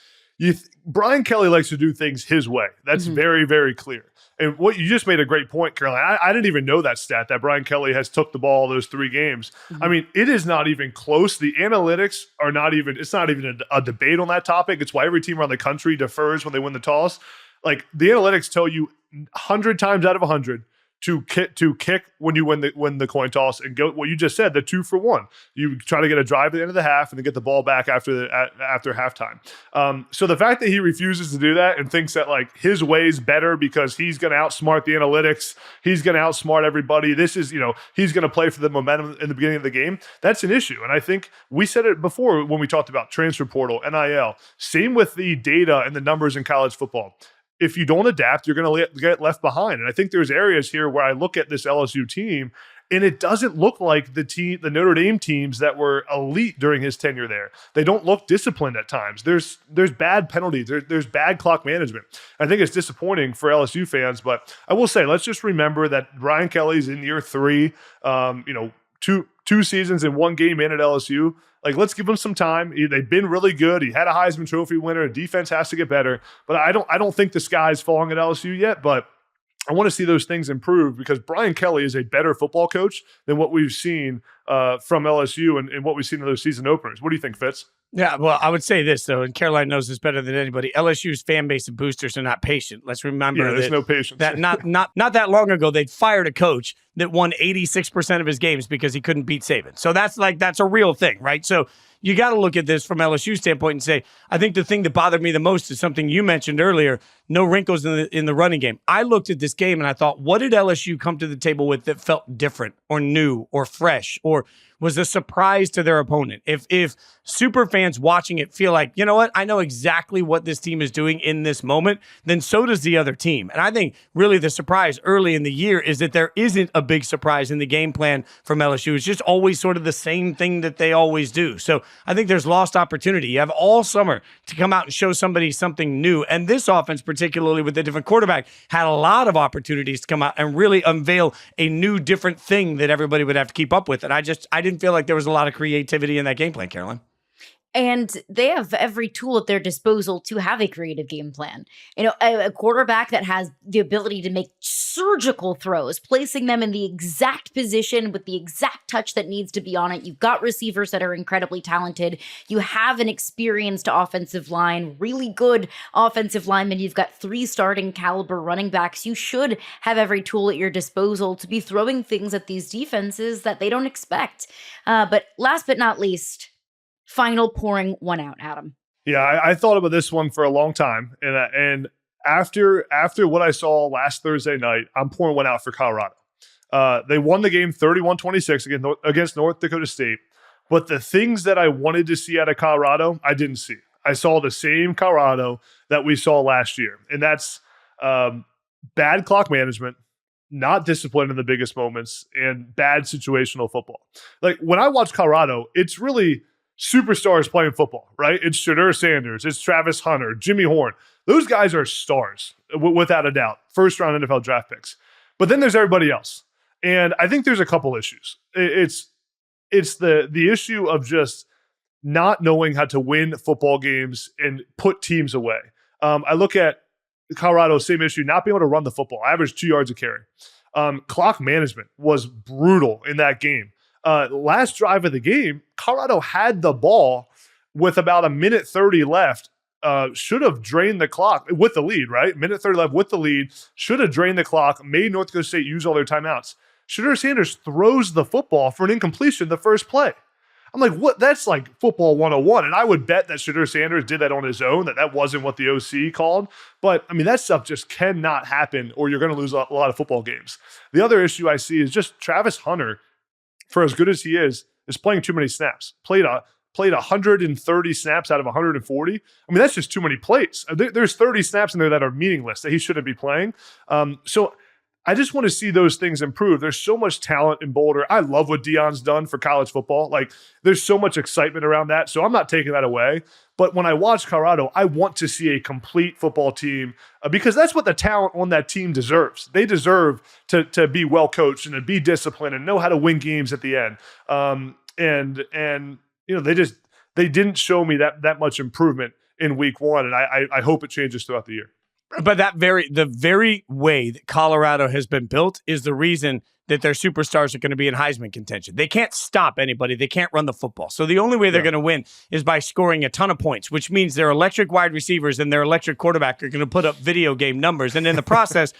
[SPEAKER 2] Brian Kelly likes to do things his way. That's very, very clear. And what you just made a great point, Caroline. I didn't even know that stat, that Brian Kelly has took the ball those 3 games. I mean, it is not even close. The analytics are not even, it's not even a debate on that topic. It's why every team around the country defers when they win the toss. Like, the analytics tell you 100 times out of 100 to kick when you win the coin toss, and go what you just said, the 2 for 1. You try to get a drive at the end of the half and then get the ball back after halftime. So the fact that he refuses to do that and thinks that like his way is better because he's going to outsmart the analytics, he's going to outsmart everybody. This is, he's going to play for the momentum in the beginning of the game. That's an issue. And I think we said it before when we talked about transfer portal, NIL. Same with the data and the numbers in college football. If you don't adapt, you're going to get left behind. And I think there's areas here where I look at this LSU team And it doesn't look like the Notre Dame teams that were elite during his tenure there. They don't look disciplined at times. There's bad penalties. There's bad clock management. I think it's disappointing for LSU fans, but I will say, let's just remember that Brian Kelly's in year 3, two seasons and 1 game in at LSU. Like, let's give him some time. They've been really good. He had a Heisman Trophy winner. Defense has to get better. But I don't think the sky's falling at LSU yet, but I want to see those things improve because Brian Kelly is a better football coach than what we've seen from LSU and what we've seen in those season openers. What do you think, Fitz?
[SPEAKER 3] Yeah, well, I would say this, though, and Caroline knows this better than anybody. LSU's fan base and boosters are not patient. Let's remember
[SPEAKER 2] there's no patience.
[SPEAKER 3] That not that long ago, they'd fired a coach that won 86% of his games because he couldn't beat Saban. So that's a real thing, right? So you got to look at this from LSU's standpoint and say, I think the thing that bothered me the most is something you mentioned earlier, no wrinkles in the running game. I looked at this game and I thought, what did LSU come to the table with that felt different or new or fresh or was a surprise to their opponent? If super fans watching it feel like, you know what, I know exactly what this team is doing in this moment, then so does the other team. And I think really the surprise early in the year is that there isn't a big surprise in the game plan from LSU. It's just always sort of the same thing that they always do. So I think there's lost opportunity. You have all summer to come out and show somebody something new. And this offense, particularly with a different quarterback, had a lot of opportunities to come out and really unveil a new, different thing that everybody would have to keep up with. And I didn't feel like there was a lot of creativity in that game plan, Caroline.
[SPEAKER 1] And they have every tool at their disposal to have a creative game plan. You know, a quarterback that has the ability to make surgical throws, placing them in the exact position with the exact touch that needs to be on it. You've got receivers that are incredibly talented. You have an experienced offensive line, really good offensive linemen. You've got 3 starting caliber running backs. You should have every tool at your disposal to be throwing things at these defenses that they don't expect. But last but not least, final pouring one out, Adam.
[SPEAKER 2] Yeah, I thought about this one for a long time, and after what I saw last Thursday night, I'm pouring one out for Colorado. They won the game 31-26 against North Dakota State, but the things that I wanted to see out of Colorado, I didn't see. I saw the same Colorado that we saw last year, and that's bad clock management, not discipline in the biggest moments, and bad situational football. Like, when I watch Colorado, it's really superstars playing football, right? It's Shedeur Sanders, it's Travis Hunter, Jimmy Horn. Those guys are stars, without a doubt. First-round NFL draft picks. But then there's everybody else. And I think there's a couple issues. It's the issue of just not knowing how to win football games and put teams away. I look at Colorado, same issue, not being able to run the football. Average 2 yards a carry. Clock management was brutal in that game. Last drive of the game, Colorado had the ball with about 1:30 left. Should have drained the clock with the lead, right? 1:30 left with the lead. Should have drained the clock, made North Dakota State use all their timeouts. Shedeur Sanders throws the football for an incompletion the first play. I'm like, what? That's like football 101. And I would bet that Shedeur Sanders did that on his own, that wasn't what the OC called. But, I mean, that stuff just cannot happen or you're going to lose a lot of football games. The other issue I see is just Travis Hunter, for as good as he is playing too many snaps. Played 130 snaps out of 140. I mean, that's just too many plays. There's 30 snaps in there that are meaningless that he shouldn't be playing. So I just want to see those things improve. There's so much talent in Boulder. I love what Deion's done for college football. Like, there's so much excitement around that. So I'm not taking that away. But when I watch Colorado, I want to see a complete football team because that's what the talent on that team deserves. They deserve to be well coached and to be disciplined and know how to win games at the end. And you know, they didn't show me that much improvement in week 1, and I hope it changes throughout the year.
[SPEAKER 3] But the very way that Colorado has been built is the reason that their superstars are going to be in Heisman contention. They can't stop anybody. They can't run the football. So the only way they're going to win is by scoring a ton of points, which means their electric wide receivers and their electric quarterback are going to put up video game numbers. And in the process,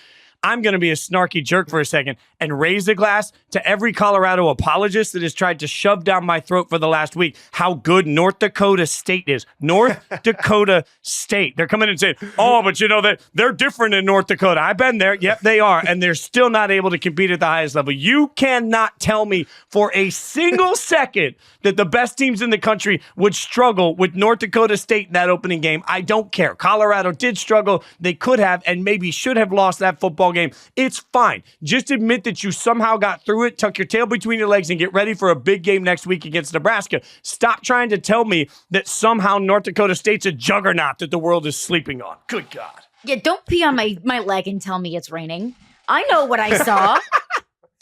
[SPEAKER 3] I'm going to be a snarky jerk for a second and raise the glass to every Colorado apologist that has tried to shove down my throat for the last week how good North Dakota State is. North Dakota State. They're coming in and saying, oh, but you know that they're different in North Dakota. I've been there. Yep, they are. And they're still not able to compete at the highest level. You cannot tell me for a single second that the best teams in the country would struggle with North Dakota State in that opening game. I don't care. Colorado did struggle. They could have and maybe should have lost that football football game. It's fine. Just admit that you somehow got through it, tuck your tail between your legs, and get ready for a big game next week against Nebraska. Stop trying to tell me that somehow North Dakota State's a juggernaut that the world is sleeping on. Good God.
[SPEAKER 1] Yeah, don't pee on my leg and tell me it's raining. I know what I saw.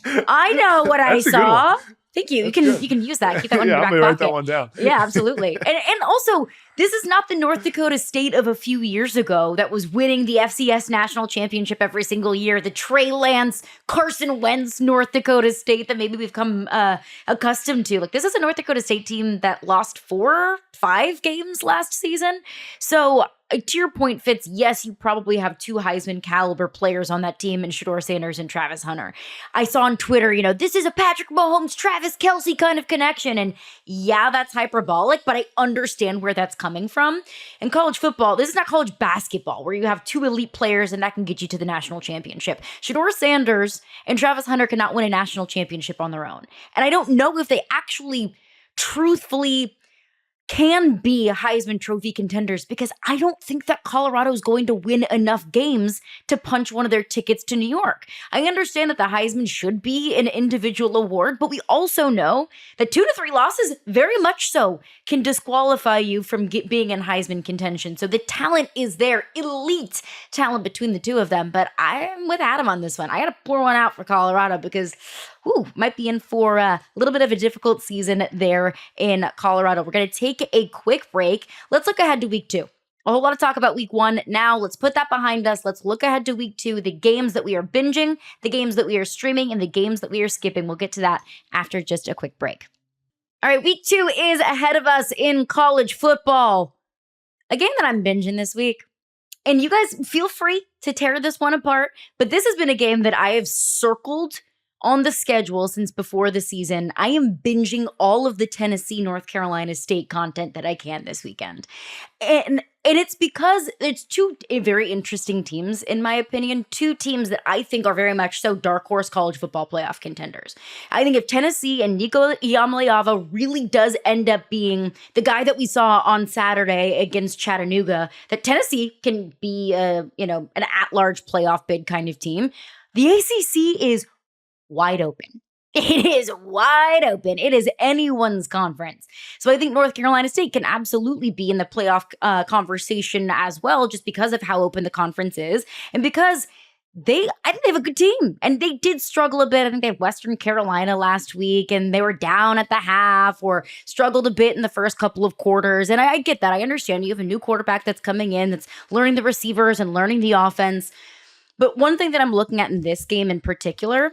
[SPEAKER 1] I know what I saw. Thank you. You can use that. Keep that one in your back
[SPEAKER 2] I'm gonna write
[SPEAKER 1] pocket.
[SPEAKER 2] that one down.
[SPEAKER 1] Yeah, absolutely. And also, this is not the North Dakota State of a few years ago that was winning the FCS national championship every single year. The Trey Lance, Carson Wentz North Dakota State that maybe we've come accustomed to. Like, this is a North Dakota State team that lost 4-5 games last season. So, to your point, Fitz, yes, you probably have 2 Heisman caliber players on that team in Shedeur Sanders and Travis Hunter. I saw on Twitter, this is a Patrick Mahomes, Travis Kelce kind of connection. And yeah, that's hyperbolic, but I understand where that's coming from. In college football, this is not college basketball where you have 2 elite players and that can get you to the national championship. Shedeur Sanders and Travis Hunter cannot win a national championship on their own. And I don't know if they actually truthfully can be Heisman Trophy contenders because I don't think that Colorado is going to win enough games to punch one of their tickets to New York. I understand that the Heisman should be an individual award, but we also know that 2 to 3 losses, very much so, can disqualify you from being in Heisman contention. So the talent is there, elite talent between the two of them, but I'm with Adam on this one. I got to pour one out for Colorado because might be in for a little bit of a difficult season there in Colorado. We're going to take a quick break. Let's look ahead to week 2. A whole lot of talk about week 1. Now let's put that behind us. Let's look ahead to week 2, the games that we are binging, the games that we are streaming, and the games that we are skipping. We'll get to that after just a quick break. All right, week 2 is ahead of us in college football. A game that I'm binging this week. And you guys feel free to tear this one apart, but this has been a game that I have circled on the schedule since before the season. I am binging all of the Tennessee, North Carolina State content that I can this weekend. And it's because it's 2 very interesting teams, in my opinion, 2 teams that I think are very much so dark horse college football playoff contenders. I think if Tennessee and Nico Iamaleava really does end up being the guy that we saw on Saturday against Chattanooga, that Tennessee can be an at-large playoff bid kind of team. The ACC is wide open. It is wide open. It is anyone's conference. So I think North Carolina State can absolutely be in the playoff conversation as well, just because of how open the conference is. And because I think they have a good team. And they did struggle a bit. I think they had Western Carolina last week, and they were down at the half or struggled a bit in the first couple of quarters. And I get that. I understand you have a new quarterback that's coming in, that's learning the receivers and learning the offense. But one thing that I'm looking at in this game in particular,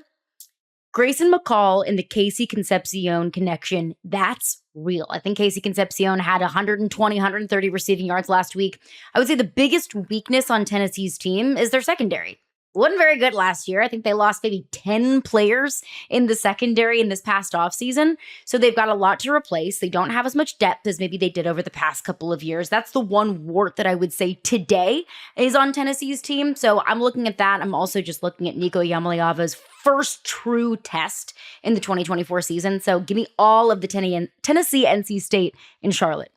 [SPEAKER 1] Grayson McCall and the Casey Concepcion connection, that's real. I think Casey Concepcion had 120, 130 receiving yards last week. I would say the biggest weakness on Tennessee's team is their secondary. Wasn't very good last year. I think they lost maybe 10 players in the secondary in this past offseason. So they've got a lot to replace. They don't have as much depth as maybe they did over the past couple of years. That's the one wart that I would say today is on Tennessee's team. So I'm looking at that. I'm also just looking at Nico Iamaleava's first true test in the 2024 season. So give me all of the Tennessee, NC State, and Charlotte.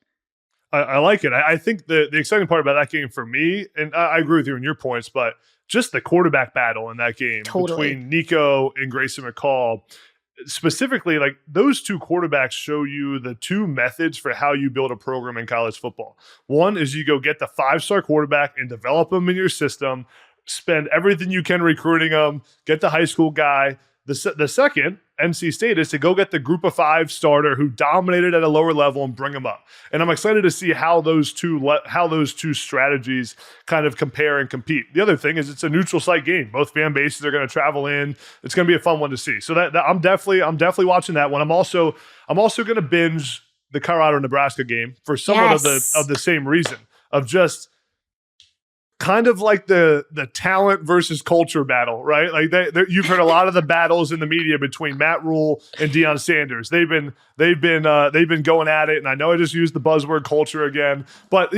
[SPEAKER 2] I like it. I think the exciting part about that game for me, and I agree with you on your points, but just the quarterback battle in that game between Nico and Grayson McCall, specifically, like those 2 quarterbacks show you the 2 methods for how you build a program in college football. One is you go get the 5-star quarterback and develop them in your system, spend everything you can recruiting them, get the high school guy. The second, NC State, is to go get the group of 5 starter who dominated at a lower level and bring them up. And I'm excited to see how those two strategies kind of compare and compete. The other thing is it's a neutral site game. Both fan bases are going to travel in. It's going to be a fun one to see. So that I'm definitely watching that one. I'm also going to binge the Colorado-Nebraska game for somewhat of the same reason, of just kind of like the talent versus culture battle, right? Like you've heard a lot of the battles in the media between Matt Rule and Deion Sanders. They've been going at it, and I know I just used the buzzword culture again, but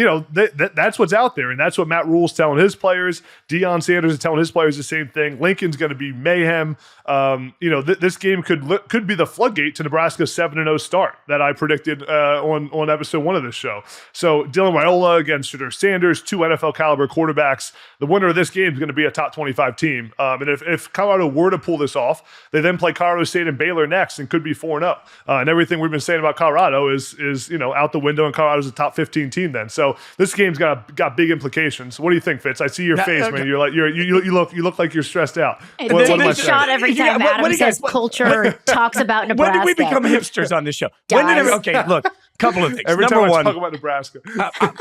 [SPEAKER 2] that's what's out there, and that's what Matt Rule's telling his players. Deion Sanders is telling his players the same thing. Lincoln's going to be mayhem. This game could be the floodgate to Nebraska's 7-0 start that I predicted on episode 1 of this show. So Dylan Raiola against Shedeur Sanders, 2 NFL caliber quarterbacks quarterbacks, the winner of this game is going to be a top 25 team. And if Colorado were to pull this off, they then play Colorado State and Baylor next and could be 4-0. And everything we've been saying about Colorado is out the window, and Colorado's a top 15 team then. So this game's got big implications. What do you think, Fitz? I see your face, man. You're like you look like you're stressed out.
[SPEAKER 1] Take a shot every time Adam says culture or talks about Nebraska.
[SPEAKER 3] When did we become hipsters on this show? Okay, look. Couple of things.
[SPEAKER 2] Every
[SPEAKER 3] Number
[SPEAKER 2] time
[SPEAKER 3] one,
[SPEAKER 2] I talk about Nebraska,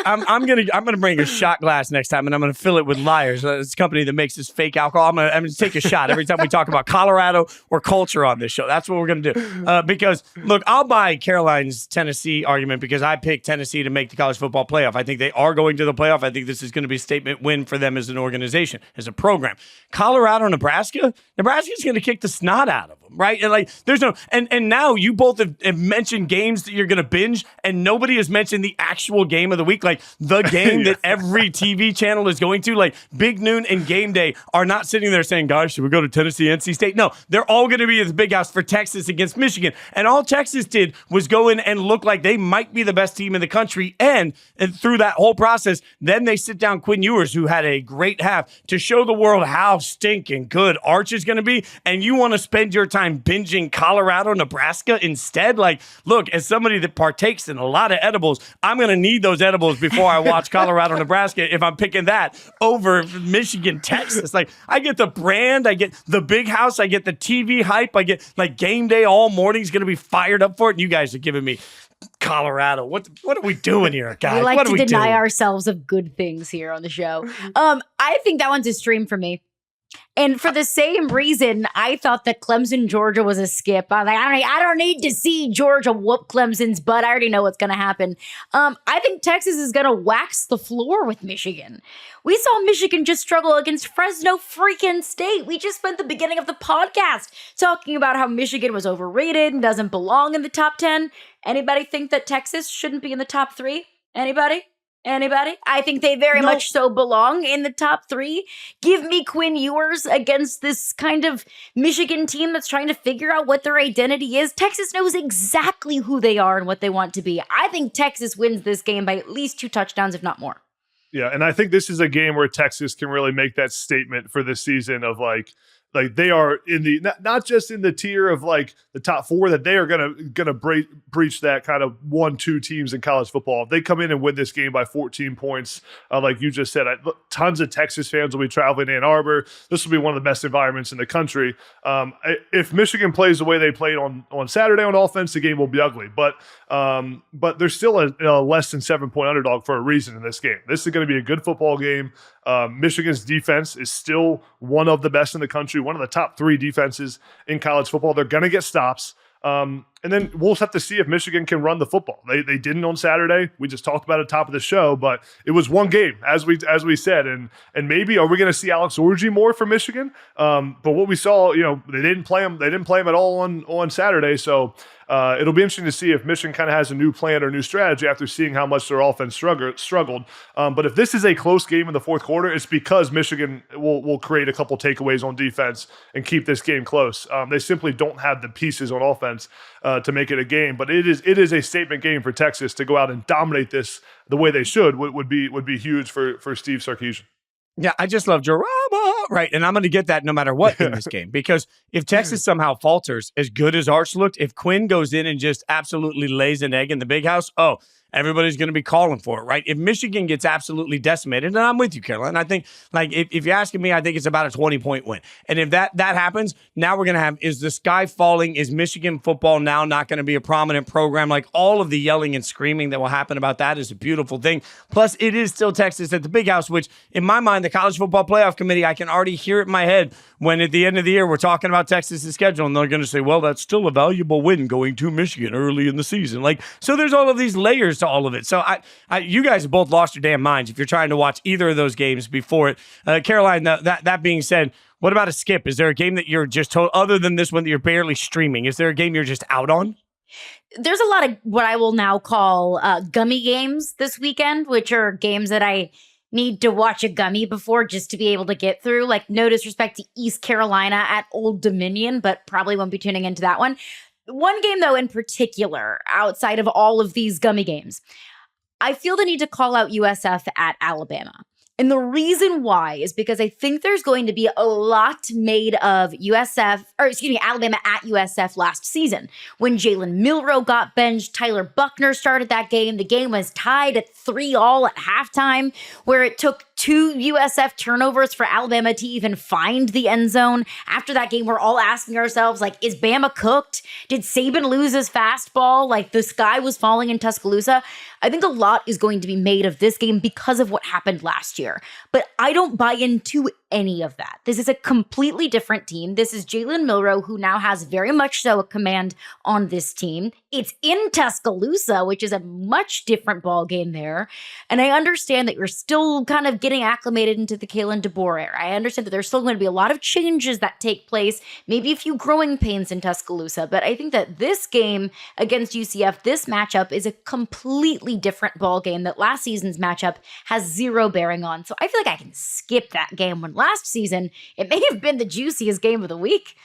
[SPEAKER 3] I'm gonna bring a shot glass next time, and I'm gonna fill it with Liars. It's a company that makes this fake alcohol. I'm gonna take a shot every time we talk about Colorado or culture on this show. That's what we're gonna do. Because look, I'll buy Caroline's Tennessee argument because I picked Tennessee to make the college football playoff. I think they are going to the playoff. I think this is going to be a statement win for them as an organization, as a program. Colorado, Nebraska's going to kick the snot out of them, right? And there's no and now you both have mentioned games that you're going to binge. And nobody has mentioned the actual game of the week, like the game that every TV channel is going to, like Big Noon and Game Day are not sitting there saying, guys, should we go to Tennessee, NC State? No, they're all going to be at the Big House for Texas against Michigan. And all Texas did was go in and look like they might be the best team in the country. And through that whole process, then they sit down Quinn Ewers, who had a great half, to show the world how stinking good Arch is going to be. And you want to spend your time binging Colorado, Nebraska instead? Look, as somebody that partakes in a lot of edibles, I'm going to need those edibles before I watch Colorado, Nebraska if I'm picking that over Michigan, Texas. I get the brand, I get the Big House, I get the TV hype, I get Game Day all morning is going to be fired up for it, and you guys are giving me Colorado. What are we doing here, guys?
[SPEAKER 1] We like
[SPEAKER 3] what
[SPEAKER 1] to
[SPEAKER 3] are we
[SPEAKER 1] deny
[SPEAKER 3] doing?
[SPEAKER 1] ourselves of good things here on the show. I think that one's a stream for me. And for the same reason, I thought that Clemson, Georgia was a skip. I'm like, I don't need to see Georgia whoop Clemson's butt. I already know what's going to happen. I think Texas is going to wax the floor with Michigan. We saw Michigan just struggle against Fresno freaking State. We just spent the beginning of the podcast talking about how Michigan was overrated and doesn't belong in the top 10. Anybody think that Texas shouldn't be in the top 3? Anybody? I think they very much so belong in the top 3. Give me Quinn Ewers against this kind of Michigan team that's trying to figure out what their identity is. Texas knows exactly who they are and what they want to be. I think Texas wins this game by at least 2 touchdowns, if not more.
[SPEAKER 2] Yeah, and I think this is a game where Texas can really make that statement for this season of they are in the not just in the tier of the top 4, that they are gonna breach that kind of 1-2 teams in college football. If they come in and win this game by 14 points, like you just said, tons of Texas fans will be traveling to Ann Arbor. This will be one of the best environments in the country. If Michigan plays the way they played on Saturday on offense, the game will be ugly. But there's still a less than 7-point underdog for a reason in this game. This is going to be a good football game. Michigan's defense is still one of the best in the country, one of the top 3 defenses in college football. They're going to get stops. And then we'll have to see if Michigan can run the football. They didn't on Saturday. We just talked about it at the top of the show, but it was one game, as we said. And maybe are we going to see Alex Orji more for Michigan? But what we saw, they didn't play him. They didn't play him at all on Saturday. So it'll be interesting to see if Michigan kind of has a new plan or new strategy after seeing how much their offense struggled. But if this is a close game in the fourth quarter, it's because Michigan will create a couple takeaways on defense and keep this game close. They simply don't have the pieces on offense to make it a game. But it is a statement game for Texas to go out and dominate this the way they should. Would be huge for Steve Sarkisian.
[SPEAKER 3] Yeah, I just love drama, right? And I'm going to get that no matter what in this game, because if Texas somehow falters, as good as Arch looked, if Quinn goes in and just absolutely lays an egg in the Big House, everybody's going to be calling for it, right? If Michigan gets absolutely decimated, and I'm with you, Caroline, I think, if you're asking me, I think it's about a 20-point win. And if that happens, now we're going to have, is the sky falling? Is Michigan football now not going to be a prominent program? All of the yelling and screaming that will happen about that is a beautiful thing. Plus, it is still Texas at the Big House, which, in my mind, the College Football Playoff Committee, I can already hear it in my head when at the end of the year, we're talking about Texas' schedule, and they're going to say, well, that's still a valuable win going to Michigan early in the season. So there's all of these layers to all of it. So you guys have both lost your damn minds if you're trying to watch either of those games before it. Caroline, that being said, what about a skip? Is there a game that you're just other than this one that you're barely streaming? Is there a game you're just out on?
[SPEAKER 1] There's a lot of what I will now call gummy games this weekend, which are games that I need to watch a gummy before just to be able to get through. No disrespect to East Carolina at Old Dominion, but probably won't be tuning into that one. One game, though, in particular, outside of all of these gummy games, I feel the need to call out USF at Alabama. And the reason why is because I think there's going to be a lot made of Alabama at USF last season. When Jalen Milroe got benched, Tyler Buckner started that game. The game was tied at 3-3 at halftime, where it took 2 USF turnovers for Alabama to even find the end zone. After that game, we're all asking ourselves, like, is Bama cooked? Did Saban lose his fastball? Like, the sky was falling in Tuscaloosa. I think a lot is going to be made of this game because of what happened last year. But I don't buy into any of that. This is a completely different team. This is Jalen Milroe, who now has very much so a command on this team. It's in Tuscaloosa, which is a much different ball game there. And I understand that you're still kind of getting acclimated into the Kalen DeBoer era. I understand that there's still going to be a lot of changes that take place, maybe a few growing pains in Tuscaloosa. But I think that this game against UCF, this matchup is a completely different ball game that last season's matchup has zero bearing on. So I feel like I can skip that game when last season it may have been the juiciest game of the week.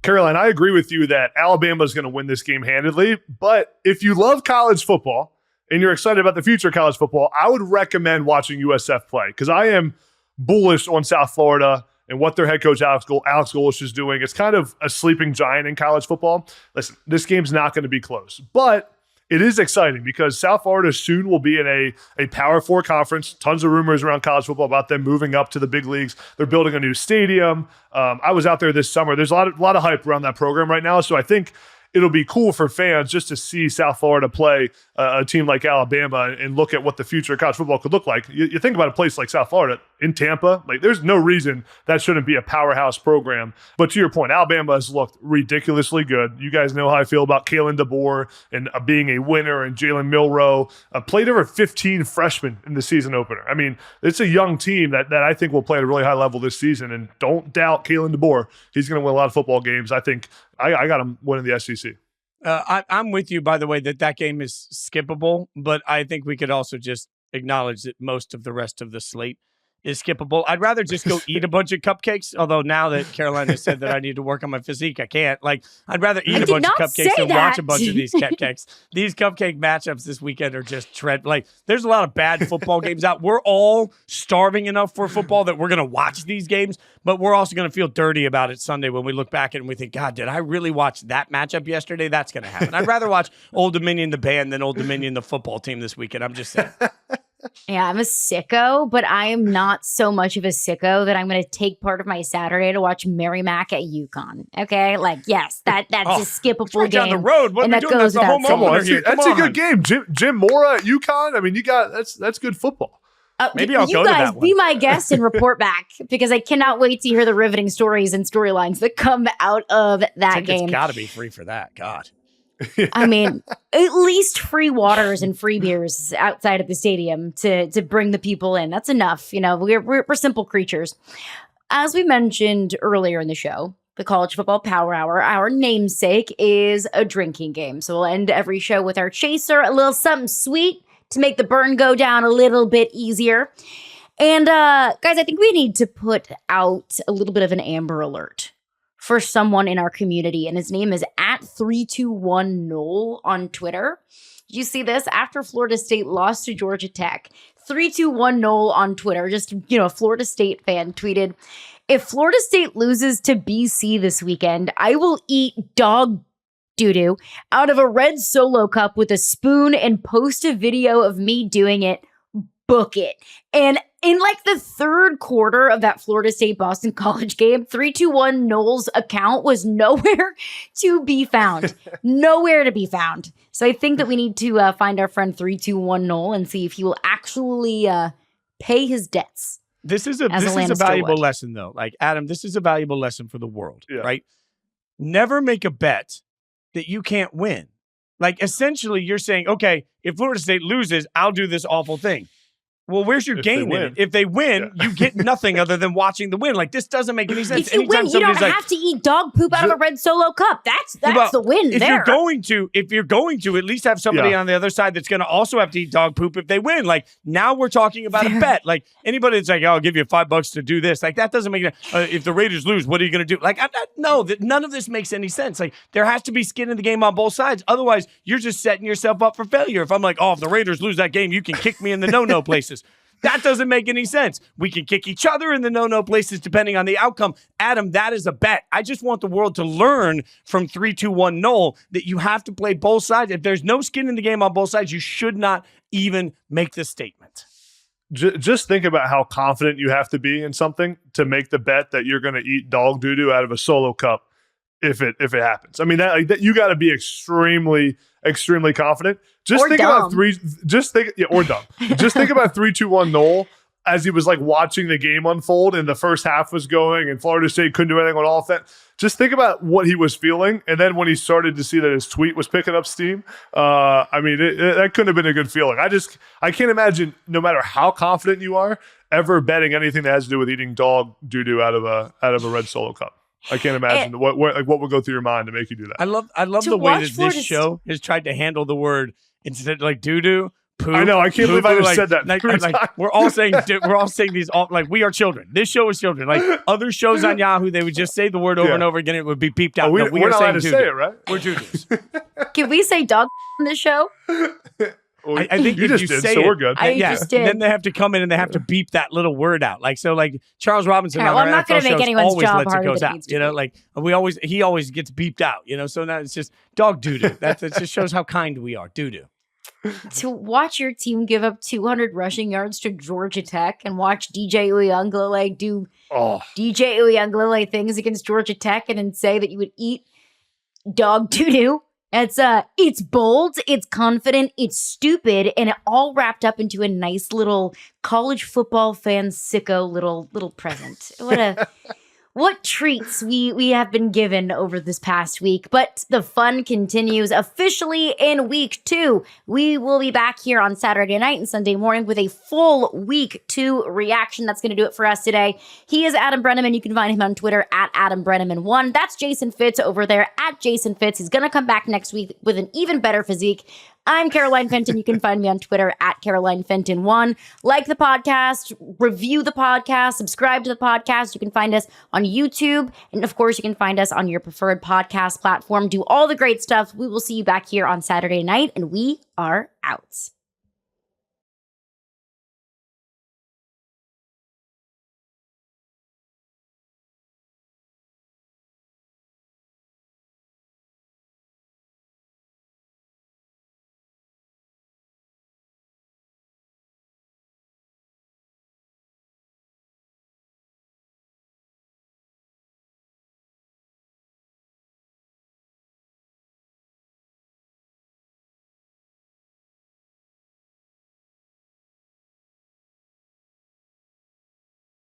[SPEAKER 2] Caroline, I agree with you that Alabama is going to win this game handedly. But if you love college football and you're excited about the future of college football, I would recommend watching USF play because I am bullish on South Florida and what their head coach Alex Golesh is doing. It's kind of a sleeping giant in college football. Listen, this game's not going to be close, but it is exciting because South Florida soon will be in a Power 4 conference. Tons of rumors around college football about them moving up to the big leagues. They're building a new stadium. I was out there this summer. There's a lot of hype around that program right now. So I think it'll be cool for fans just to see South Florida play a team like Alabama and look at what the future of college football could look like. You think about a place like South Florida in Tampa, like there's no reason that shouldn't be a powerhouse program. But to your point, Alabama has looked ridiculously good. You guys know how I feel about Kalen DeBoer and being a winner, and Jalen Milroe played over 15 freshmen in the season opener. I mean, it's a young team that I think will play at a really high level this season. And don't doubt Kalen DeBoer. He's going to win a lot of football games. I think I got him winning the SEC.
[SPEAKER 3] I'm with you, by the way, that game is skippable, but I think we could also just acknowledge that most of the rest of the slate is skippable. I'd rather just go eat a bunch of cupcakes, although now that Caroline has said that I need to work on my physique, I can't. Like, I'd rather eat a bunch of cupcakes than watch a bunch of these cupcakes. These cupcake matchups this weekend are just like, there's a lot of bad football games out. We're all starving enough for football that we're going to watch these games, but we're also going to feel dirty about it Sunday when we look back at it and we think, God, did I really watch that matchup yesterday? That's going to happen. I'd rather watch Old Dominion, the band, than Old Dominion, the football team this weekend. I'm just saying.
[SPEAKER 1] Yeah, I'm a sicko, but I am not so much of a sicko that I'm going to take part of my Saturday to watch Merrimack at UConn. Okay, like yes, that's a skippable
[SPEAKER 3] right
[SPEAKER 1] game.
[SPEAKER 3] down the road. What
[SPEAKER 1] and
[SPEAKER 3] are we
[SPEAKER 1] that
[SPEAKER 3] doing?
[SPEAKER 1] goes
[SPEAKER 3] That's the home
[SPEAKER 1] without
[SPEAKER 3] opener
[SPEAKER 1] saying.
[SPEAKER 3] here.
[SPEAKER 2] That's a good game. Jim Mora at UConn. I mean, that's good football.
[SPEAKER 3] Maybe I'll
[SPEAKER 1] you
[SPEAKER 3] go to
[SPEAKER 1] guys
[SPEAKER 3] that one.
[SPEAKER 1] be my guest and report back because I cannot wait to hear the riveting stories and storylines that come out of that game.
[SPEAKER 3] It's got to be free for that. God.
[SPEAKER 1] I mean, at least free waters and free beers outside of the stadium to bring the people in. That's enough. You know, we're simple creatures. As we mentioned earlier in the show, the College Football Power Hour, our namesake, is a drinking game. So we'll end every show with our chaser, a little something sweet to make the burn go down a little bit easier. And guys, I think we need to put out a little bit of an Amber Alert for someone in our community, and his name is @321Noel on Twitter. Did you see this? After Florida State lost to Georgia Tech, 321Noel on Twitter, just, a Florida State fan, tweeted, "If Florida State loses to BC this weekend, I will eat dog doo-doo out of a red Solo cup with a spoon and post a video of me doing it. Book it." And in like the third quarter of that Florida State Boston College game, 321Noel's account was nowhere to be found. Nowhere to be found. So I think that we need to find our friend 321Noel and see if he will actually pay his debts.
[SPEAKER 3] This is a valuable lesson, though. Like, Adam, this is a valuable lesson for the world, right? Never make a bet that you can't win. Like, essentially, you're saying, okay, if Florida State loses, I'll do this awful thing. Well, where's your gain in it? If they win, you get nothing other than watching the win. Like, this doesn't make any sense.
[SPEAKER 1] If you win, you don't have to eat dog poop out of a red Solo cup. That's the win
[SPEAKER 3] if
[SPEAKER 1] there.
[SPEAKER 3] If you're going to, at least have somebody on the other side that's going to also have to eat dog poop if they win. Like, now we're talking about a bet. Like, anybody that's like, "Oh, I'll give you $5 to do this." Like, that doesn't make if the Raiders lose, what are you going to do? Like, none of this makes any sense. Like, there has to be skin in the game on both sides. Otherwise, you're just setting yourself up for failure. If I'm like, "Oh, if the Raiders lose that game, you can kick me in the no-no places." That doesn't make any sense. We can kick each other in the no-no places depending on the outcome. Adam, that is a bet. I just want the world to learn from 3-2-1 Noel that you have to play both sides. If there's no skin in the game on both sides, you should not even make the statement.
[SPEAKER 2] Just think about how confident you have to be in something to make the bet that you're going to eat dog doo-doo out of a solo cup if it happens. I mean, that you got to be extremely confident. Just
[SPEAKER 1] or
[SPEAKER 2] think
[SPEAKER 1] dumb.
[SPEAKER 2] about or dumb. Just think about 3-2-1 Noel as he was like watching the game unfold and the first half was going and Florida State couldn't do anything on offense. Just think about what he was feeling. And then when he started to see that his tweet was picking up steam, I mean, that couldn't have been a good feeling. I can't imagine, no matter how confident you are, ever betting anything that has to do with eating dog doo-doo out of a red Solo cup. I can't imagine what would go through your mind to make you do that.
[SPEAKER 3] I love the way that this show has tried to handle the word instead of like doo-doo. Poop,
[SPEAKER 2] I know. I can't believe I just said that.
[SPEAKER 3] We're all saying these all like we are children. This show is children. Like other shows on Yahoo, they would just say the word over and over again. It would be peeped out.
[SPEAKER 2] We're not allowed to say it, right?
[SPEAKER 3] We're doo-doos.
[SPEAKER 1] Can we say dog on this show?
[SPEAKER 2] Well,
[SPEAKER 3] I think
[SPEAKER 2] you
[SPEAKER 3] if
[SPEAKER 2] just
[SPEAKER 3] you
[SPEAKER 2] did,
[SPEAKER 3] say
[SPEAKER 2] so
[SPEAKER 3] it,
[SPEAKER 2] we're good.
[SPEAKER 1] I just did.
[SPEAKER 3] Then they have to come in and they have to beep that little word out. Like so, like Charles Robinson.
[SPEAKER 1] All right,
[SPEAKER 3] on
[SPEAKER 1] well, I'm
[SPEAKER 3] our
[SPEAKER 1] not gonna
[SPEAKER 3] NFL
[SPEAKER 1] make
[SPEAKER 3] shows
[SPEAKER 1] anyone's
[SPEAKER 3] always
[SPEAKER 1] job
[SPEAKER 3] lets it
[SPEAKER 1] harder
[SPEAKER 3] goes
[SPEAKER 1] than it
[SPEAKER 3] out.
[SPEAKER 1] needs to
[SPEAKER 3] You know,
[SPEAKER 1] be.
[SPEAKER 3] like he always gets beeped out. You know, so now it's just dog doo-doo. That just shows how kind we are. Doo-doo.
[SPEAKER 1] To watch your team give up 200 rushing yards to Georgia Tech and watch DJ Uyunglele do DJ Uyunglele things against Georgia Tech and then say that you would eat dog doo-doo. It's bold, it's confident, it's stupid, and it all wrapped up into a nice little college football fan sicko little present. What treats we have been given over this past week. But the fun continues officially in week 2. We will be back here on Saturday night and Sunday morning with a full week 2 reaction. That's going to do it for us today. He is Adam Breneman. You can find him on Twitter at Adam Breneman1. That's Jason Fitz over there at Jason Fitz. He's going to come back next week with an even better physique. I'm Caroline Fenton. You can find me on Twitter at CarolineFenton1. Like the podcast, review the podcast, subscribe to the podcast. You can find us on YouTube. And of course, you can find us on your preferred podcast platform. Do all the great stuff. We will see you back here on Saturday night, and we are out.